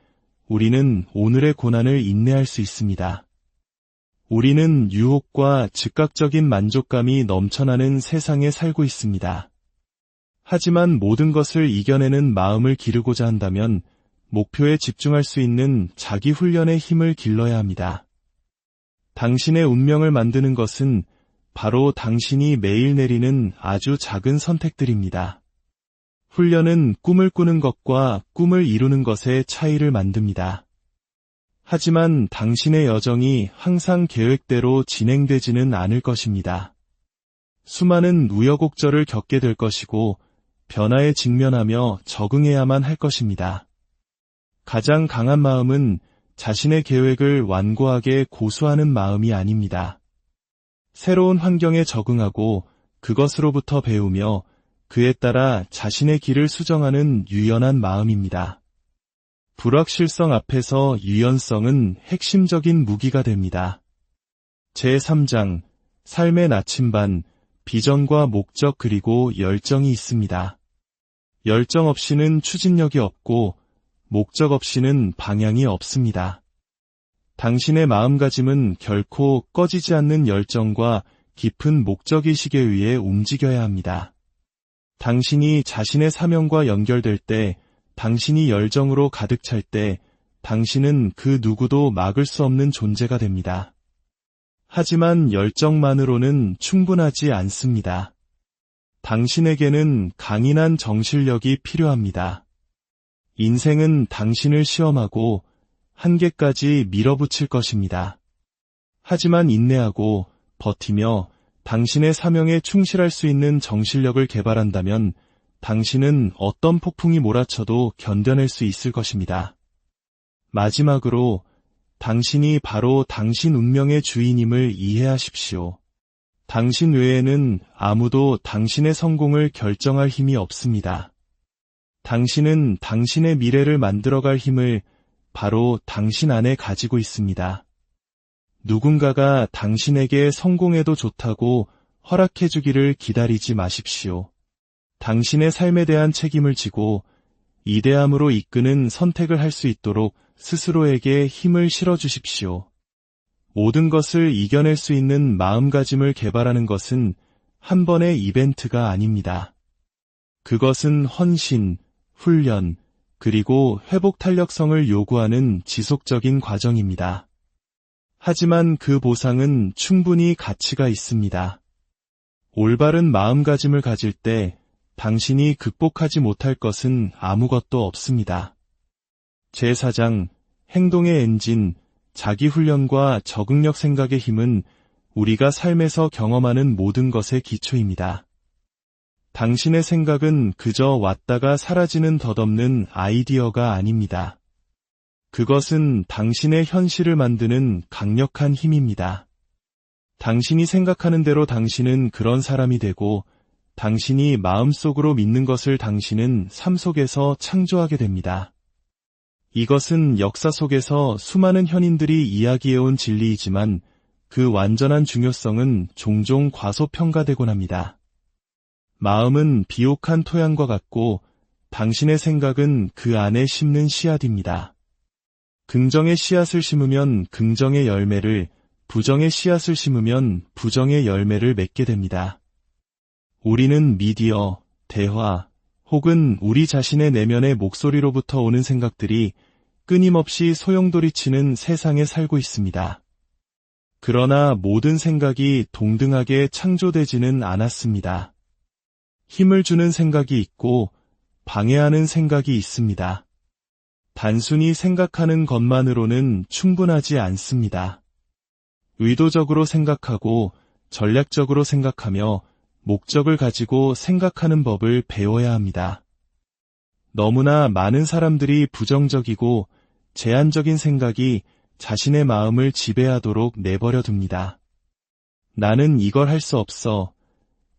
우리는 오늘의 고난을 인내할 수 있습니다. 우리는 유혹과 즉각적인 만족감이 넘쳐나는 세상에 살고 있습니다. 하지만 모든 것을 이겨내는 마음을 기르고자 한다면 목표에 집중할 수 있는 자기 훈련의 힘을 길러야 합니다. 당신의 운명을 만드는 것은 바로 당신이 매일 내리는 아주 작은 선택들입니다. 훈련은 꿈을 꾸는 것과 꿈을 이루는 것의 차이를 만듭니다. 하지만 당신의 여정이 항상 계획대로 진행되지는 않을 것입니다. 수많은 우여곡절을 겪게 될 것이고 변화에 직면하며 적응해야만 할 것입니다. 가장 강한 마음은 자신의 계획을 완고하게 고수하는 마음이 아닙니다. 새로운 환경에 적응하고 그것으로부터 배우며 그에 따라 자신의 길을 수정하는 유연한 마음입니다. 불확실성 앞에서 유연성은 핵심적인 무기가 됩니다. 제3장 삶의 나침반, 비전과 목적 그리고 열정이 있습니다. 열정 없이는 추진력이 없고 목적 없이는 방향이 없습니다. 당신의 마음가짐은 결코 꺼지지 않는 열정과 깊은 목적의식에 의해 움직여야 합니다. 당신이 자신의 사명과 연결될 때, 당신이 열정으로 가득 찰 때, 당신은 그 누구도 막을 수 없는 존재가 됩니다. 하지만 열정만으로는 충분하지 않습니다. 당신에게는 강인한 정신력이 필요합니다. 인생은 당신을 시험하고 한계까지 밀어붙일 것입니다. 하지만 인내하고 버티며 당신의 사명에 충실할 수 있는 정신력을 개발한다면 당신은 어떤 폭풍이 몰아쳐도 견뎌낼 수 있을 것입니다. 마지막으로 당신이 바로 당신 운명의 주인임을 이해하십시오. 당신 외에는 아무도 당신의 성공을 결정할 힘이 없습니다. 당신은 당신의 미래를 만들어갈 힘을 바로 당신 안에 가지고 있습니다. 누군가가 당신에게 성공해도 좋다고 허락해주기를 기다리지 마십시오. 당신의 삶에 대한 책임을 지고 이대함으로 이끄는 선택을 할 수 있도록 스스로에게 힘을 실어주십시오. 모든 것을 이겨낼 수 있는 마음가짐을 개발하는 것은 한 번의 이벤트가 아닙니다. 그것은 헌신, 훈련, 그리고 회복 탄력성을 요구하는 지속적인 과정입니다. 하지만 그 보상은 충분히 가치가 있습니다. 올바른 마음가짐을 가질 때 당신이 극복하지 못할 것은 아무것도 없습니다. 제4장, 행동의 엔진, 자기훈련과 적응력 생각의 힘은 우리가 삶에서 경험하는 모든 것의 기초입니다. 당신의 생각은 그저 왔다가 사라지는 덧없는 아이디어가 아닙니다. 그것은 당신의 현실을 만드는 강력한 힘입니다. 당신이 생각하는 대로 당신은 그런 사람이 되고 당신이 마음속으로 믿는 것을 당신은 삶 속에서 창조하게 됩니다. 이것은 역사 속에서 수많은 현인들이 이야기해온 진리이지만 그 완전한 중요성은 종종 과소평가되곤 합니다. 마음은 비옥한 토양과 같고 당신의 생각은 그 안에 심는 씨앗입니다. 긍정의 씨앗을 심으면 긍정의 열매를, 부정의 씨앗을 심으면 부정의 열매를 맺게 됩니다. 우리는 미디어, 대화, 혹은 우리 자신의 내면의 목소리로부터 오는 생각들이 끊임없이 소용돌이치는 세상에 살고 있습니다. 그러나 모든 생각이 동등하게 창조되지는 않았습니다. 힘을 주는 생각이 있고 방해하는 생각이 있습니다. 단순히 생각하는 것만으로는 충분하지 않습니다. 의도적으로 생각하고 전략적으로 생각하며 목적을 가지고 생각하는 법을 배워야 합니다. 너무나 많은 사람들이 부정적이고 제한적인 생각이 자신의 마음을 지배하도록 내버려 둡니다. 나는 이걸 할 수 없어,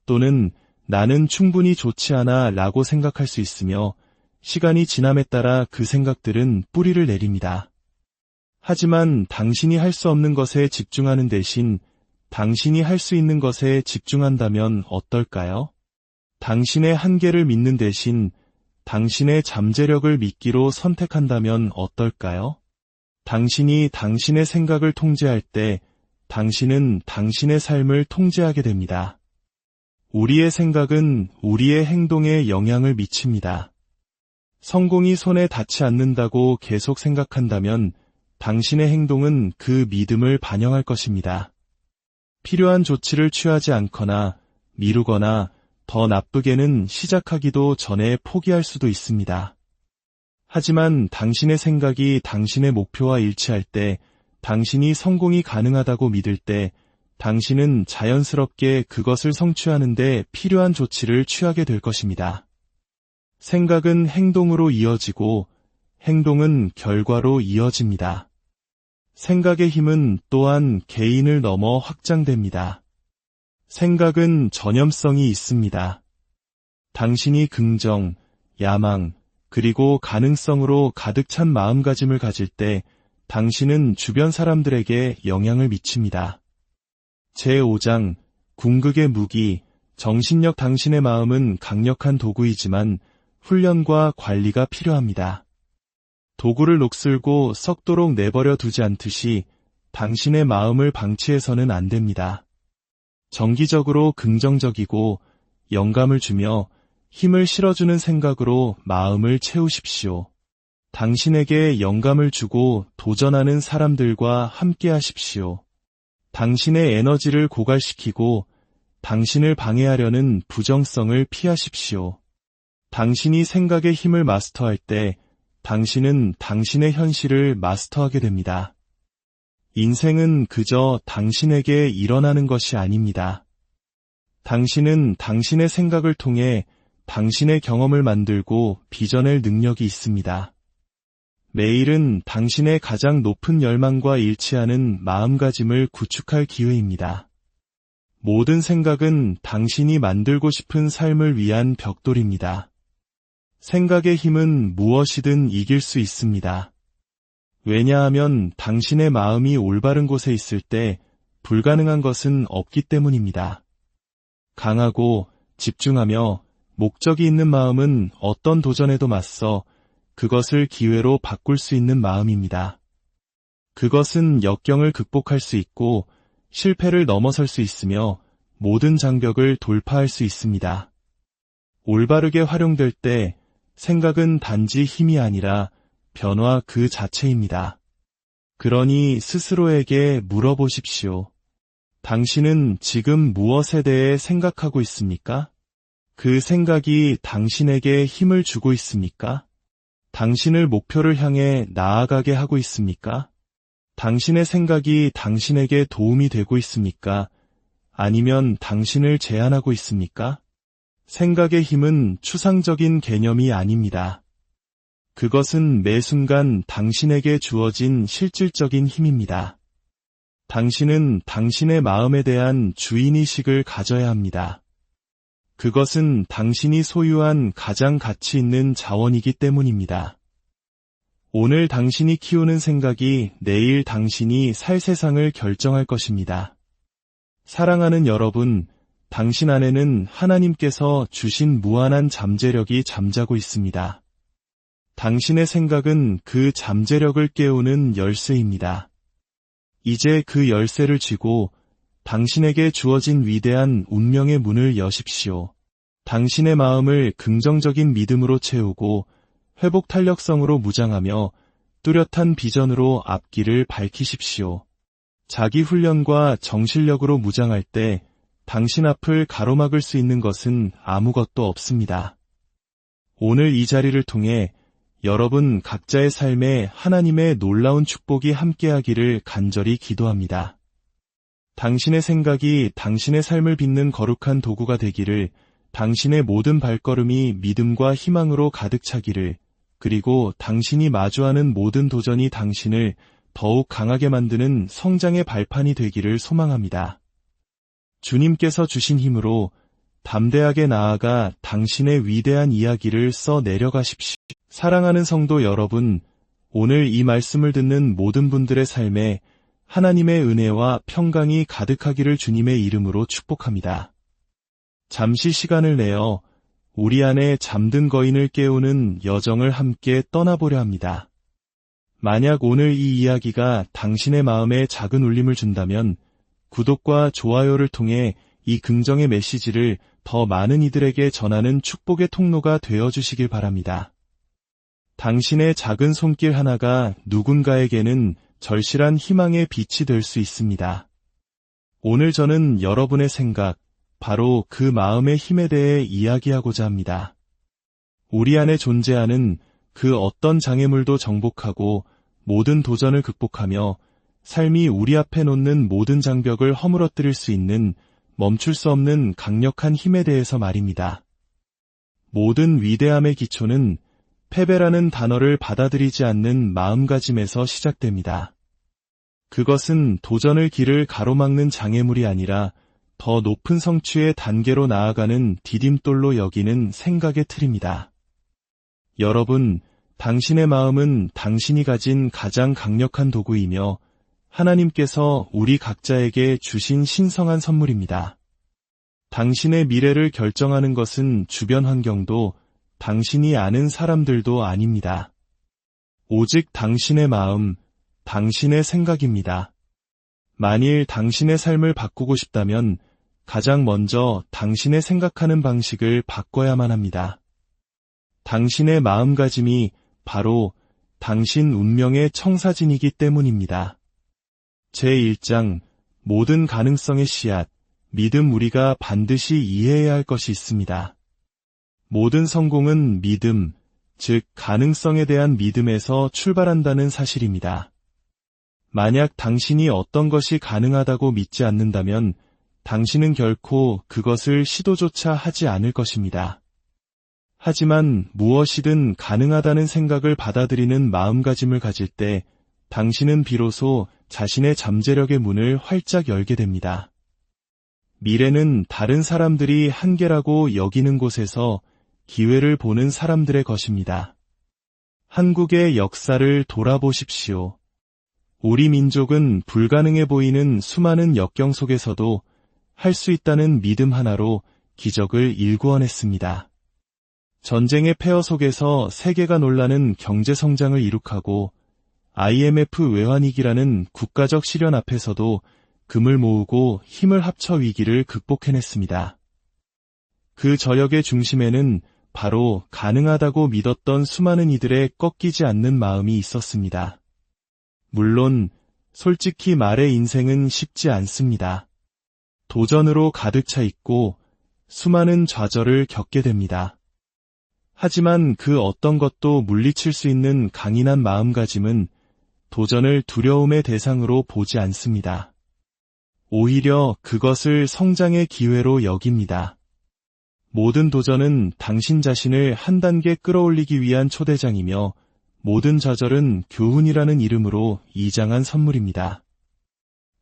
또는 나는 충분히 좋지 않아 라고 생각할 수 있으며 시간이 지남에 따라 그 생각들은 뿌리를 내립니다. 하지만 당신이 할 수 없는 것에 집중하는 대신 당신이 할 수 있는 것에 집중한다면 어떨까요? 당신의 한계를 믿는 대신 당신의 잠재력을 믿기로 선택한다면 어떨까요? 당신이 당신의 생각을 통제할 때 당신은 당신의 삶을 통제하게 됩니다. 우리의 생각은 우리의 행동에 영향을 미칩니다. 성공이 손에 닿지 않는다고 계속 생각한다면 당신의 행동은 그 믿음을 반영할 것입니다. 필요한 조치를 취하지 않거나 미루거나 더 나쁘게는 시작하기도 전에 포기할 수도 있습니다. 하지만 당신의 생각이 당신의 목표와 일치할 때, 당신이 성공이 가능하다고 믿을 때, 당신은 자연스럽게 그것을 성취하는 데 필요한 조치를 취하게 될 것입니다. 생각은 행동으로 이어지고 행동은 결과로 이어집니다. 생각의 힘은 또한 개인을 넘어 확장됩니다. 생각은 전염성이 있습니다. 당신이 긍정, 야망, 그리고 가능성으로 가득 찬 마음가짐을 가질 때 당신은 주변 사람들에게 영향을 미칩니다. 제5장, 궁극의 무기, 정신력. 당신의 마음은 강력한 도구이지만 훈련과 관리가 필요합니다. 도구를 녹슬고 썩도록 내버려 두지 않듯이 당신의 마음을 방치해서는 안 됩니다. 정기적으로 긍정적이고 영감을 주며 힘을 실어주는 생각으로 마음을 채우십시오. 당신에게 영감을 주고 도전하는 사람들과 함께 하십시오. 당신의 에너지를 고갈시키고 당신을 방해하려는 부정성을 피하십시오. 당신이 생각의 힘을 마스터할 때 당신은 당신의 현실을 마스터하게 됩니다. 인생은 그저 당신에게 일어나는 것이 아닙니다. 당신은 당신의 생각을 통해 당신의 경험을 만들고 빚어낼 능력이 있습니다. 매일은 당신의 가장 높은 열망과 일치하는 마음가짐을 구축할 기회입니다. 모든 생각은 당신이 만들고 싶은 삶을 위한 벽돌입니다. 생각의 힘은 무엇이든 이길 수 있습니다. 왜냐하면 당신의 마음이 올바른 곳에 있을 때 불가능한 것은 없기 때문입니다. 강하고 집중하며 목적이 있는 마음은 어떤 도전에도 맞서 그것을 기회로 바꿀 수 있는 마음입니다. 그것은 역경을 극복할 수 있고 실패를 넘어설 수 있으며 모든 장벽을 돌파할 수 있습니다. 올바르게 활용될 때 생각은 단지 힘이 아니라 변화 그 자체입니다. 그러니 스스로에게 물어보십시오. 당신은 지금 무엇에 대해 생각하고 있습니까? 그 생각이 당신에게 힘을 주고 있습니까? 당신을 목표를 향해 나아가게 하고 있습니까? 당신의 생각이 당신에게 도움이 되고 있습니까? 아니면 당신을 제한하고 있습니까? 생각의 힘은 추상적인 개념이 아닙니다. 그것은 매 순간 당신에게 주어진 실질적인 힘입니다. 당신은 당신의 마음에 대한 주인의식을 가져야 합니다. 그것은 당신이 소유한 가장 가치 있는 자원이기 때문입니다. 오늘 당신이 키우는 생각이 내일 당신이 살 세상을 결정할 것입니다. 사랑하는 여러분, 당신 안에는 하나님께서 주신 무한한 잠재력이 잠자고 있습니다. 당신의 생각은 그 잠재력을 깨우는 열쇠입니다. 이제 그 열쇠를 쥐고 당신에게 주어진 위대한 운명의 문을 여십시오. 당신의 마음을 긍정적인 믿음으로 채우고 회복 탄력성으로 무장하며 뚜렷한 비전으로 앞길을 밝히십시오. 자기 훈련과 정신력으로 무장할 때 당신 앞을 가로막을 수 있는 것은 아무것도 없습니다. 오늘 이 자리를 통해 여러분 각자의 삶에 하나님의 놀라운 축복이 함께하기를 간절히 기도합니다. 당신의 생각이 당신의 삶을 빚는 거룩한 도구가 되기를, 당신의 모든 발걸음이 믿음과 희망으로 가득 차기를, 그리고 당신이 마주하는 모든 도전이 당신을 더욱 강하게 만드는 성장의 발판이 되기를 소망합니다. 주님께서 주신 힘으로 담대하게 나아가 당신의 위대한 이야기를 써 내려가십시오. 사랑하는 성도 여러분, 오늘 이 말씀을 듣는 모든 분들의 삶에 하나님의 은혜와 평강이 가득하기를 주님의 이름으로 축복합니다. 잠시 시간을 내어 우리 안에 잠든 거인을 깨우는 여정을 함께 떠나보려 합니다. 만약 오늘 이 이야기가 당신의 마음에 작은 울림을 준다면 구독과 좋아요를 통해 이 긍정의 메시지를 더 많은 이들에게 전하는 축복의 통로가 되어주시길 바랍니다. 당신의 작은 손길 하나가 누군가에게는 절실한 희망의 빛이 될 수 있습니다. 오늘 저는 여러분의 생각, 바로 그 마음의 힘에 대해 이야기하고자 합니다. 우리 안에 존재하는 그 어떤 장애물도 정복하고 모든 도전을 극복하며 삶이 우리 앞에 놓는 모든 장벽을 허물어뜨릴 수 있는 멈출 수 없는 강력한 힘에 대해서 말입니다. 모든 위대함의 기초는 패배라는 단어를 받아들이지 않는 마음가짐에서 시작됩니다. 그것은 도전의 길을 가로막는 장애물이 아니라 더 높은 성취의 단계로 나아가는 디딤돌로 여기는 생각의 틀입니다. 여러분, 당신의 마음은 당신이 가진 가장 강력한 도구이며 하나님께서 우리 각자에게 주신 신성한 선물입니다. 당신의 미래를 결정하는 것은 주변 환경도 당신이 아는 사람들도 아닙니다. 오직 당신의 마음, 당신의 생각입니다. 만일 당신의 삶을 바꾸고 싶다면 가장 먼저 당신의 생각하는 방식을 바꿔야만 합니다. 당신의 마음가짐이 바로 당신 운명의 청사진이기 때문입니다. 제1장 모든 가능성의 씨앗, 믿음. 우리가 반드시 이해해야 할 것이 있습니다. 모든 성공은 믿음, 즉 가능성에 대한 믿음에서 출발한다는 사실입니다. 만약 당신이 어떤 것이 가능하다고 믿지 않는다면 당신은 결코 그것을 시도조차 하지 않을 것입니다. 하지만 무엇이든 가능하다는 생각을 받아들이는 마음가짐을 가질 때 당신은 비로소 자신의 잠재력의 문을 활짝 열게 됩니다. 미래는 다른 사람들이 한계라고 여기는 곳에서 기회를 보는 사람들의 것입니다. 한국의 역사를 돌아보십시오. 우리 민족은 불가능해 보이는 수많은 역경 속에서도 할 수 있다는 믿음 하나로 기적을 일구어냈습니다. 전쟁의 폐허 속에서 세계가 놀라는 경제 성장을 이룩하고 IMF 외환위기라는 국가적 시련 앞에서도 금을 모으고 힘을 합쳐 위기를 극복해냈습니다. 그 저력의 중심에는 바로 가능하다고 믿었던 수많은 이들의 꺾이지 않는 마음이 있었습니다. 물론 솔직히 말해 인생은 쉽지 않습니다. 도전으로 가득 차 있고 수많은 좌절을 겪게 됩니다. 하지만 그 어떤 것도 물리칠 수 있는 강인한 마음가짐은 도전을 두려움의 대상으로 보지 않습니다. 오히려 그것을 성장의 기회로 여깁니다. 모든 도전은 당신 자신을 한 단계 끌어올리기 위한 초대장이며 모든 좌절은 교훈이라는 이름으로 이장한 선물입니다.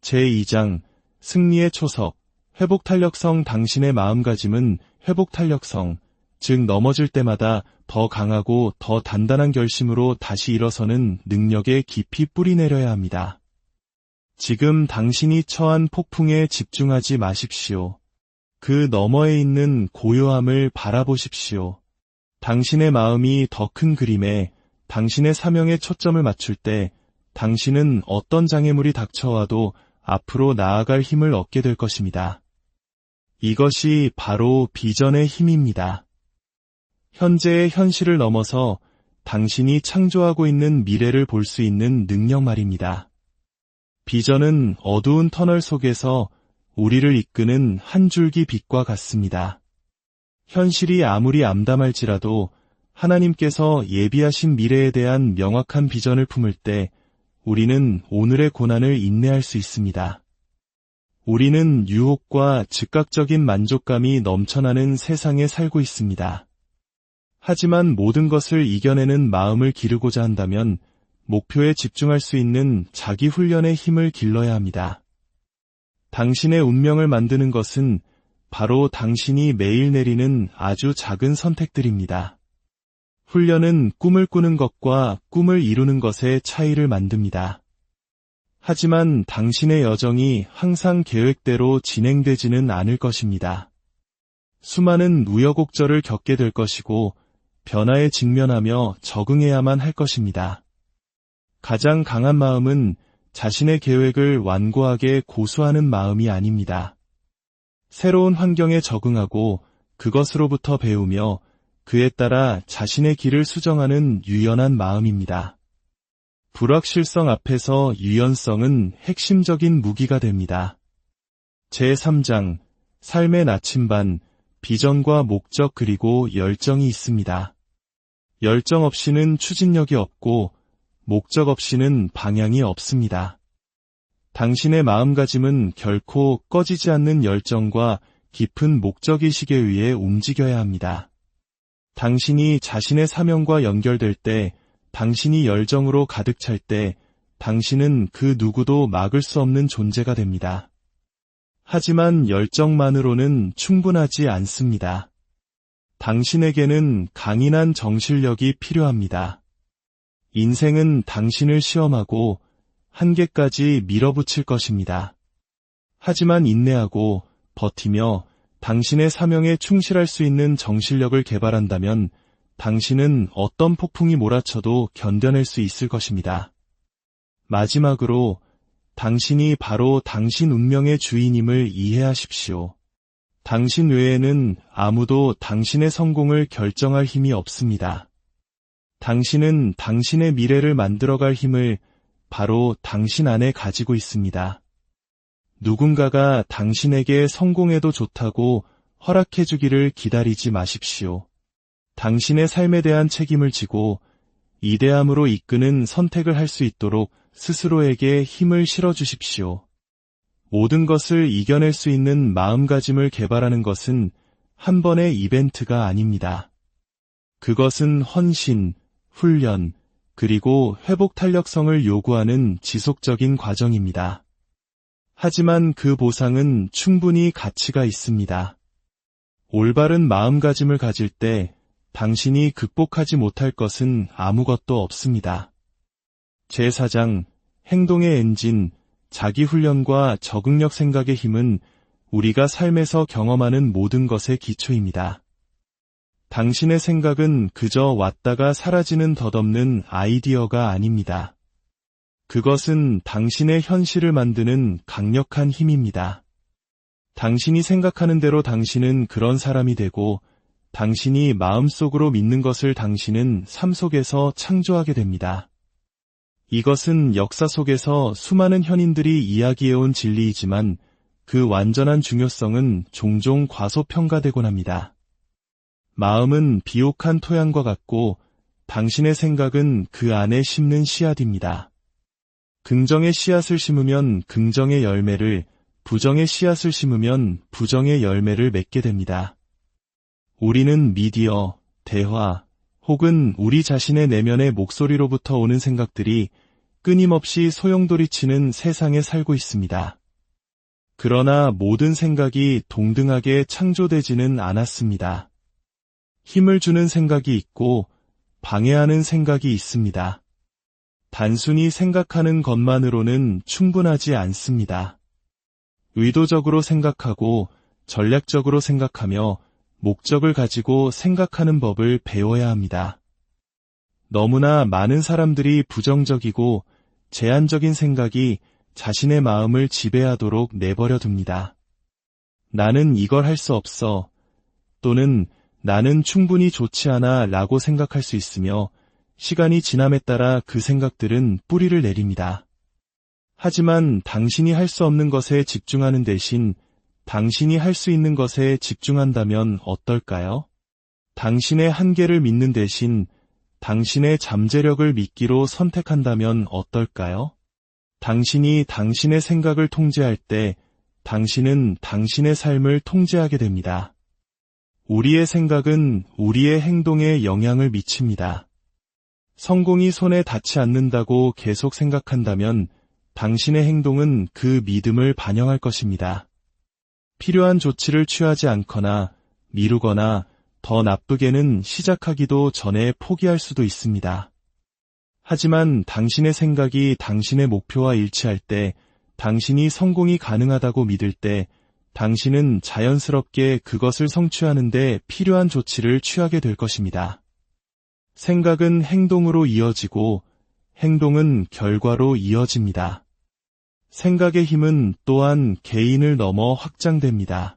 제2장 승리의 초석, 회복탄력성. 당신의 마음가짐은 회복탄력성, 즉 넘어질 때마다 더 강하고 더 단단한 결심으로 다시 일어서는 능력에 깊이 뿌리내려야 합니다. 지금 당신이 처한 폭풍에 집중하지 마십시오. 그 너머에 있는 고요함을 바라보십시오. 당신의 마음이 더 큰 그림에 당신의 사명에 초점을 맞출 때 당신은 어떤 장애물이 닥쳐와도 앞으로 나아갈 힘을 얻게 될 것입니다. 이것이 바로 비전의 힘입니다. 현재의 현실을 넘어서 당신이 창조하고 있는 미래를 볼 수 있는 능력 말입니다. 비전은 어두운 터널 속에서 우리를 이끄는 한 줄기 빛과 같습니다. 현실이 아무리 암담할지라도 하나님께서 예비하신 미래에 대한 명확한 비전을 품을 때 우리는 오늘의 고난을 인내할 수 있습니다. 우리는 유혹과 즉각적인 만족감이 넘쳐나는 세상에 살고 있습니다. 하지만 모든 것을 이겨내는 마음을 기르고자 한다면 목표에 집중할 수 있는 자기 훈련의 힘을 길러야 합니다. 당신의 운명을 만드는 것은 바로 당신이 매일 내리는 아주 작은 선택들입니다. 훈련은 꿈을 꾸는 것과 꿈을 이루는 것의 차이를 만듭니다. 하지만 당신의 여정이 항상 계획대로 진행되지는 않을 것입니다. 수많은 우여곡절을 겪게 될 것이고 변화에 직면하며 적응해야만 할 것입니다. 가장 강한 마음은 자신의 계획을 완고하게 고수하는 마음이 아닙니다. 새로운 환경에 적응하고 그것으로부터 배우며 그에 따라 자신의 길을 수정하는 유연한 마음입니다. 불확실성 앞에서 유연성은 핵심적인 무기가 됩니다. 제3장 삶의 나침반, 비전과 목적 그리고 열정이 있습니다. 열정 없이는 추진력이 없고 목적 없이는 방향이 없습니다. 당신의 마음가짐은 결코 꺼지지 않는 열정과 깊은 목적의식에 의해 움직여야 합니다. 당신이 자신의 사명과 연결될 때, 당신이 열정으로 가득 찰 때, 당신은 그 누구도 막을 수 없는 존재가 됩니다. 하지만 열정만으로는 충분하지 않습니다. 당신에게는 강인한 정신력이 필요합니다. 인생은 당신을 시험하고 한계까지 밀어붙일 것입니다. 하지만 인내하고 버티며 당신의 사명에 충실할 수 있는 정신력을 개발한다면 당신은 어떤 폭풍이 몰아쳐도 견뎌낼 수 있을 것입니다. 마지막으로 당신이 바로 당신 운명의 주인임을 이해하십시오. 당신 외에는 아무도 당신의 성공을 결정할 힘이 없습니다. 당신은 당신의 미래를 만들어갈 힘을 바로 당신 안에 가지고 있습니다. 누군가가 당신에게 성공해도 좋다고 허락해주기를 기다리지 마십시오. 당신의 삶에 대한 책임을 지고 이대함으로 이끄는 선택을 할 수 있도록 스스로에게 힘을 실어주십시오. 모든 것을 이겨낼 수 있는 마음가짐을 개발하는 것은 한 번의 이벤트가 아닙니다. 그것은 헌신, 훈련, 그리고 회복 탄력성을 요구하는 지속적인 과정입니다. 하지만 그 보상은 충분히 가치가 있습니다. 올바른 마음가짐을 가질 때 당신이 극복하지 못할 것은 아무것도 없습니다. 제4장, 행동의 엔진, 자기훈련과 적응력 생각의 힘은 우리가 삶에서 경험하는 모든 것의 기초입니다. 당신의 생각은 그저 왔다가 사라지는 덧없는 아이디어가 아닙니다. 그것은 당신의 현실을 만드는 강력한 힘입니다. 당신이 생각하는 대로 당신은 그런 사람이 되고 당신이 마음속으로 믿는 것을 당신은 삶 속에서 창조하게 됩니다. 이것은 역사 속에서 수많은 현인들이 이야기해온 진리이지만 그 완전한 중요성은 종종 과소평가되곤 합니다. 마음은 비옥한 토양과 같고 당신의 생각은 그 안에 심는 씨앗입니다. 긍정의 씨앗을 심으면 긍정의 열매를, 부정의 씨앗을 심으면 부정의 열매를 맺게 됩니다. 우리는 미디어, 대화, 혹은 우리 자신의 내면의 목소리로부터 오는 생각들이 끊임없이 소용돌이치는 세상에 살고 있습니다. 그러나 모든 생각이 동등하게 창조되지는 않았습니다. 힘을 주는 생각이 있고 방해하는 생각이 있습니다. 단순히 생각하는 것만으로는 충분하지 않습니다. 의도적으로 생각하고 전략적으로 생각하며 목적을 가지고 생각하는 법을 배워야 합니다. 너무나 많은 사람들이 부정적이고 제한적인 생각이 자신의 마음을 지배하도록 내버려 둡니다. 나는 이걸 할 수 없어, 또는 나는 충분히 좋지 않아 라고 생각할 수 있으며 시간이 지남에 따라 그 생각들은 뿌리를 내립니다. 하지만 당신이 할 수 없는 것에 집중하는 대신 당신이 할 수 있는 것에 집중한다면 어떨까요? 당신의 한계를 믿는 대신 당신의 잠재력을 믿기로 선택한다면 어떨까요? 당신이 당신의 생각을 통제할 때 당신은 당신의 삶을 통제하게 됩니다. 우리의 생각은 우리의 행동에 영향을 미칩니다. 성공이 손에 닿지 않는다고 계속 생각한다면 당신의 행동은 그 믿음을 반영할 것입니다. 필요한 조치를 취하지 않거나 미루거나 더 나쁘게는 시작하기도 전에 포기할 수도 있습니다. 하지만 당신의 생각이 당신의 목표와 일치할 때, 당신이 성공이 가능하다고 믿을 때, 당신은 자연스럽게 그것을 성취하는 데 필요한 조치를 취하게 될 것입니다. 생각은 행동으로 이어지고 행동은 결과로 이어집니다. 생각의 힘은 또한 개인을 넘어 확장됩니다.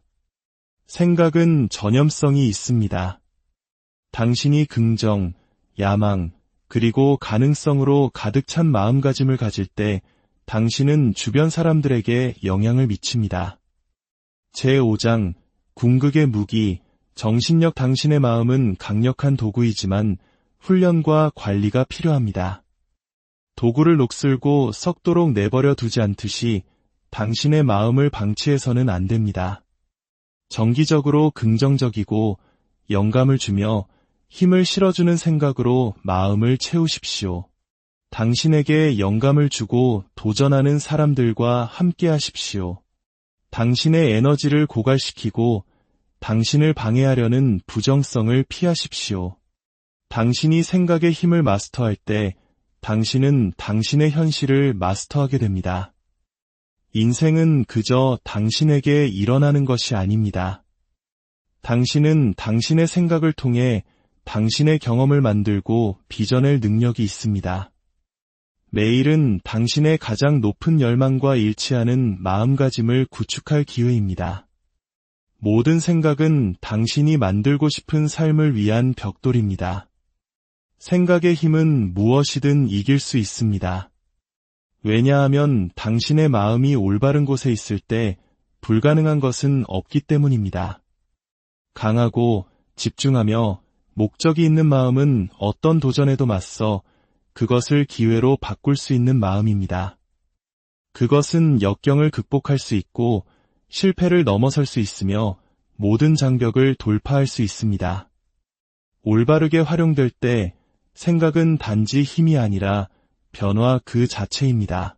생각은 전염성이 있습니다. 당신이 긍정, 야망, 그리고 가능성으로 가득 찬 마음가짐을 가질 때 당신은 주변 사람들에게 영향을 미칩니다. 제5장, 궁극의 무기, 정신력. 당신의 마음은 강력한 도구이지만 훈련과 관리가 필요합니다. 도구를 녹슬고 썩도록 내버려 두지 않듯이 당신의 마음을 방치해서는 안 됩니다. 정기적으로 긍정적이고 영감을 주며 힘을 실어주는 생각으로 마음을 채우십시오. 당신에게 영감을 주고 도전하는 사람들과 함께 하십시오. 당신의 에너지를 고갈시키고 당신을 방해하려는 부정성을 피하십시오. 당신이 생각의 힘을 마스터할 때 당신은 당신의 현실을 마스터하게 됩니다. 인생은 그저 당신에게 일어나는 것이 아닙니다. 당신은 당신의 생각을 통해 당신의 경험을 만들고 빚어낼 능력이 있습니다. 매일은 당신의 가장 높은 열망과 일치하는 마음가짐을 구축할 기회입니다. 모든 생각은 당신이 만들고 싶은 삶을 위한 벽돌입니다. 생각의 힘은 무엇이든 이길 수 있습니다. 왜냐하면 당신의 마음이 올바른 곳에 있을 때 불가능한 것은 없기 때문입니다. 강하고 집중하며 목적이 있는 마음은 어떤 도전에도 맞서 그것을 기회로 바꿀 수 있는 마음입니다. 그것은 역경을 극복할 수 있고 실패를 넘어설 수 있으며 모든 장벽을 돌파할 수 있습니다. 올바르게 활용될 때 생각은 단지 힘이 아니라 변화 그 자체입니다.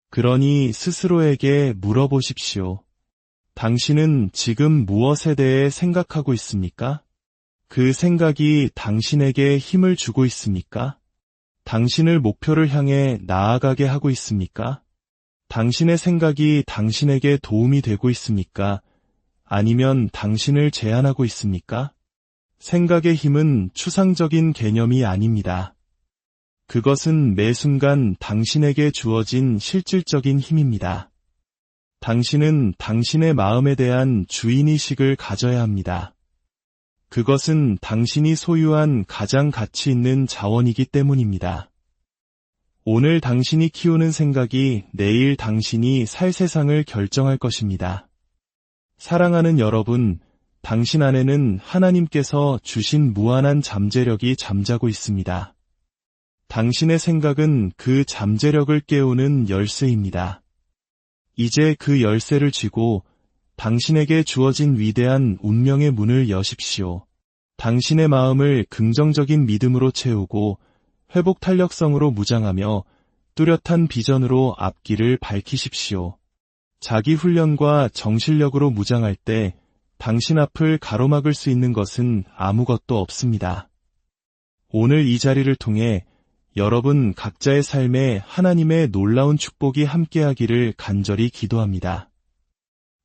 그러니 스스로에게 물어보십시오. 당신은 지금 무엇에 대해 생각하고 있습니까? 그 생각이 당신에게 힘을 주고 있습니까? 당신을 목표를 향해 나아가게 하고 있습니까? 당신의 생각이 당신에게 도움이 되고 있습니까? 아니면 당신을 제한하고 있습니까? 생각의 힘은 추상적인 개념이 아닙니다. 그것은 매 순간 당신에게 주어진 실질적인 힘입니다. 당신은 당신의 마음에 대한 주인의식을 가져야 합니다. 그것은 당신이 소유한 가장 가치 있는 자원이기 때문입니다. 오늘 당신이 키우는 생각이 내일 당신이 살 세상을 결정할 것입니다. 사랑하는 여러분, 당신 안에는 하나님께서 주신 무한한 잠재력이 잠자고 있습니다. 당신의 생각은 그 잠재력을 깨우는 열쇠입니다. 이제 그 열쇠를 쥐고 당신에게 주어진 위대한 운명의 문을 여십시오. 당신의 마음을 긍정적인 믿음으로 채우고 회복 탄력성으로 무장하며 뚜렷한 비전으로 앞길을 밝히십시오. 자기 훈련과 정신력으로 무장할 때 당신 앞을 가로막을 수 있는 것은 아무것도 없습니다. 오늘 이 자리를 통해 여러분 각자의 삶에 하나님의 놀라운 축복이 함께하기를 간절히 기도합니다.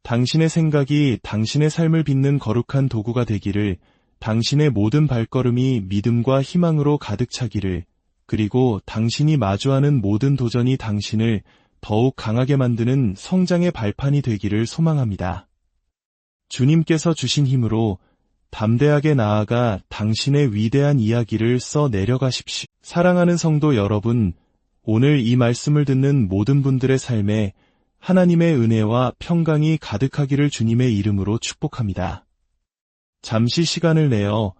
당신의 생각이 당신의 삶을 빚는 거룩한 도구가 되기를, 당신의 모든 발걸음이 믿음과 희망으로 가득 차기를, 그리고 당신이 마주하는 모든 도전이 당신을 더욱 강하게 만드는 성장의 발판이 되기를 소망합니다. 주님께서 주신 힘으로 담대하게 나아가 당신의 위대한 이야기를 써 내려가십시오. 사랑하는 성도 여러분, 오늘 이 말씀을 듣는 모든 분들의 삶에 하나님의 은혜와 평강이 가득하기를 주님의 이름으로 축복합니다. 잠시 시간을 내어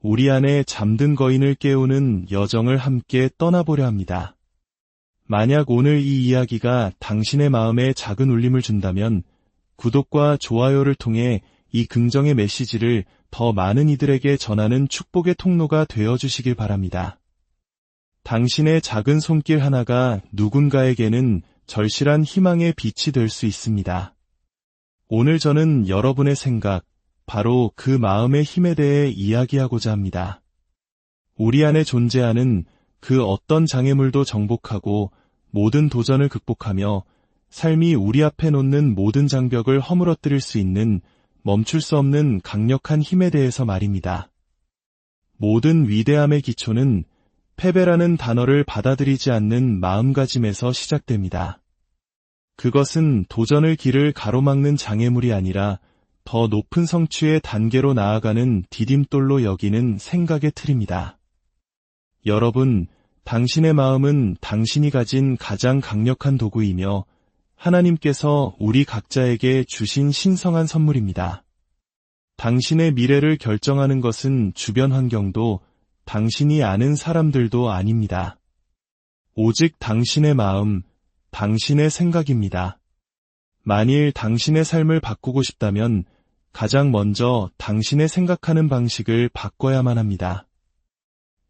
우리 안에 잠든 거인을 깨우는 여정을 함께 떠나보려 합니다. 만약 오늘 이 이야기가 당신의 마음에 작은 울림을 준다면 구독과 좋아요를 통해 이 긍정의 메시지를 더 많은 이들에게 전하는 축복의 통로가 되어주시길 바랍니다. 당신의 작은 손길 하나가 누군가에게는 절실한 희망의 빛이 될 수 있습니다. 오늘 저는 여러분의 생각, 바로 그 마음의 힘에 대해 이야기하고자 합니다. 우리 안에 존재하는 그 어떤 장애물도 정복하고 모든 도전을 극복하며 삶이 우리 앞에 놓는 모든 장벽을 허물어뜨릴 수 있는 멈출 수 없는 강력한 힘에 대해서 말입니다. 모든 위대함의 기초는 패배라는 단어를 받아들이지 않는 마음가짐에서 시작됩니다. 그것은 도전의 길을 가로막는 장애물이 아니라 더 높은 성취의 단계로 나아가는 디딤돌로 여기는 생각의 틀입니다. 여러분, 당신의 마음은 당신이 가진 가장 강력한 도구이며 하나님께서 우리 각자에게 주신 신성한 선물입니다. 당신의 미래를 결정하는 것은 주변 환경도 당신이 아는 사람들도 아닙니다. 오직 당신의 마음, 당신의 생각입니다. 만일 당신의 삶을 바꾸고 싶다면 가장 먼저 당신의 생각하는 방식을 바꿔야만 합니다.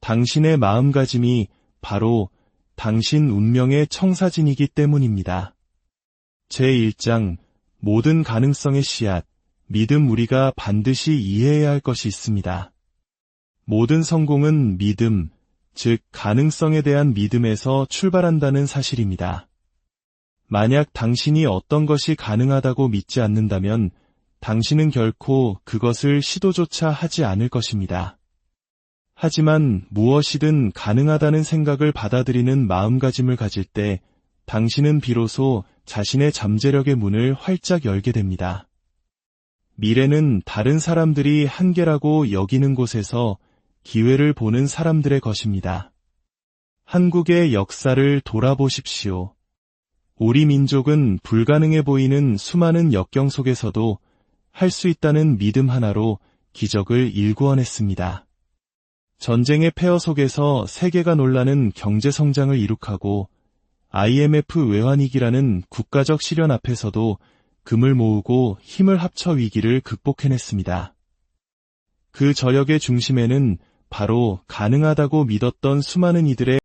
당신의 마음가짐이 바로 당신 운명의 청사진이기 때문입니다. 제1장 모든 가능성의 씨앗, 믿음. 우리가 반드시 이해해야 할 것이 있습니다. 모든 성공은 믿음, 즉 가능성에 대한 믿음에서 출발한다는 사실입니다. 만약 당신이 어떤 것이 가능하다고 믿지 않는다면 당신은 결코 그것을 시도조차 하지 않을 것입니다. 하지만 무엇이든 가능하다는 생각을 받아들이는 마음가짐을 가질 때 당신은 비로소 자신의 잠재력의 문을 활짝 열게 됩니다. 미래는 다른 사람들이 한계라고 여기는 곳에서 기회를 보는 사람들의 것입니다. 한국의 역사를 돌아보십시오. 우리 민족은 불가능해 보이는 수많은 역경 속에서도 할 수 있다는 믿음 하나로 기적을 일구어냈습니다. 전쟁의 폐허 속에서 세계가 놀라는 경제 성장을 이룩하고 IMF 외환위기라는 국가적 시련 앞에서도 금을 모으고 힘을 합쳐 위기를 극복해냈습니다. 그 저력의 중심에는 바로 가능하다고 믿었던 수많은 이들의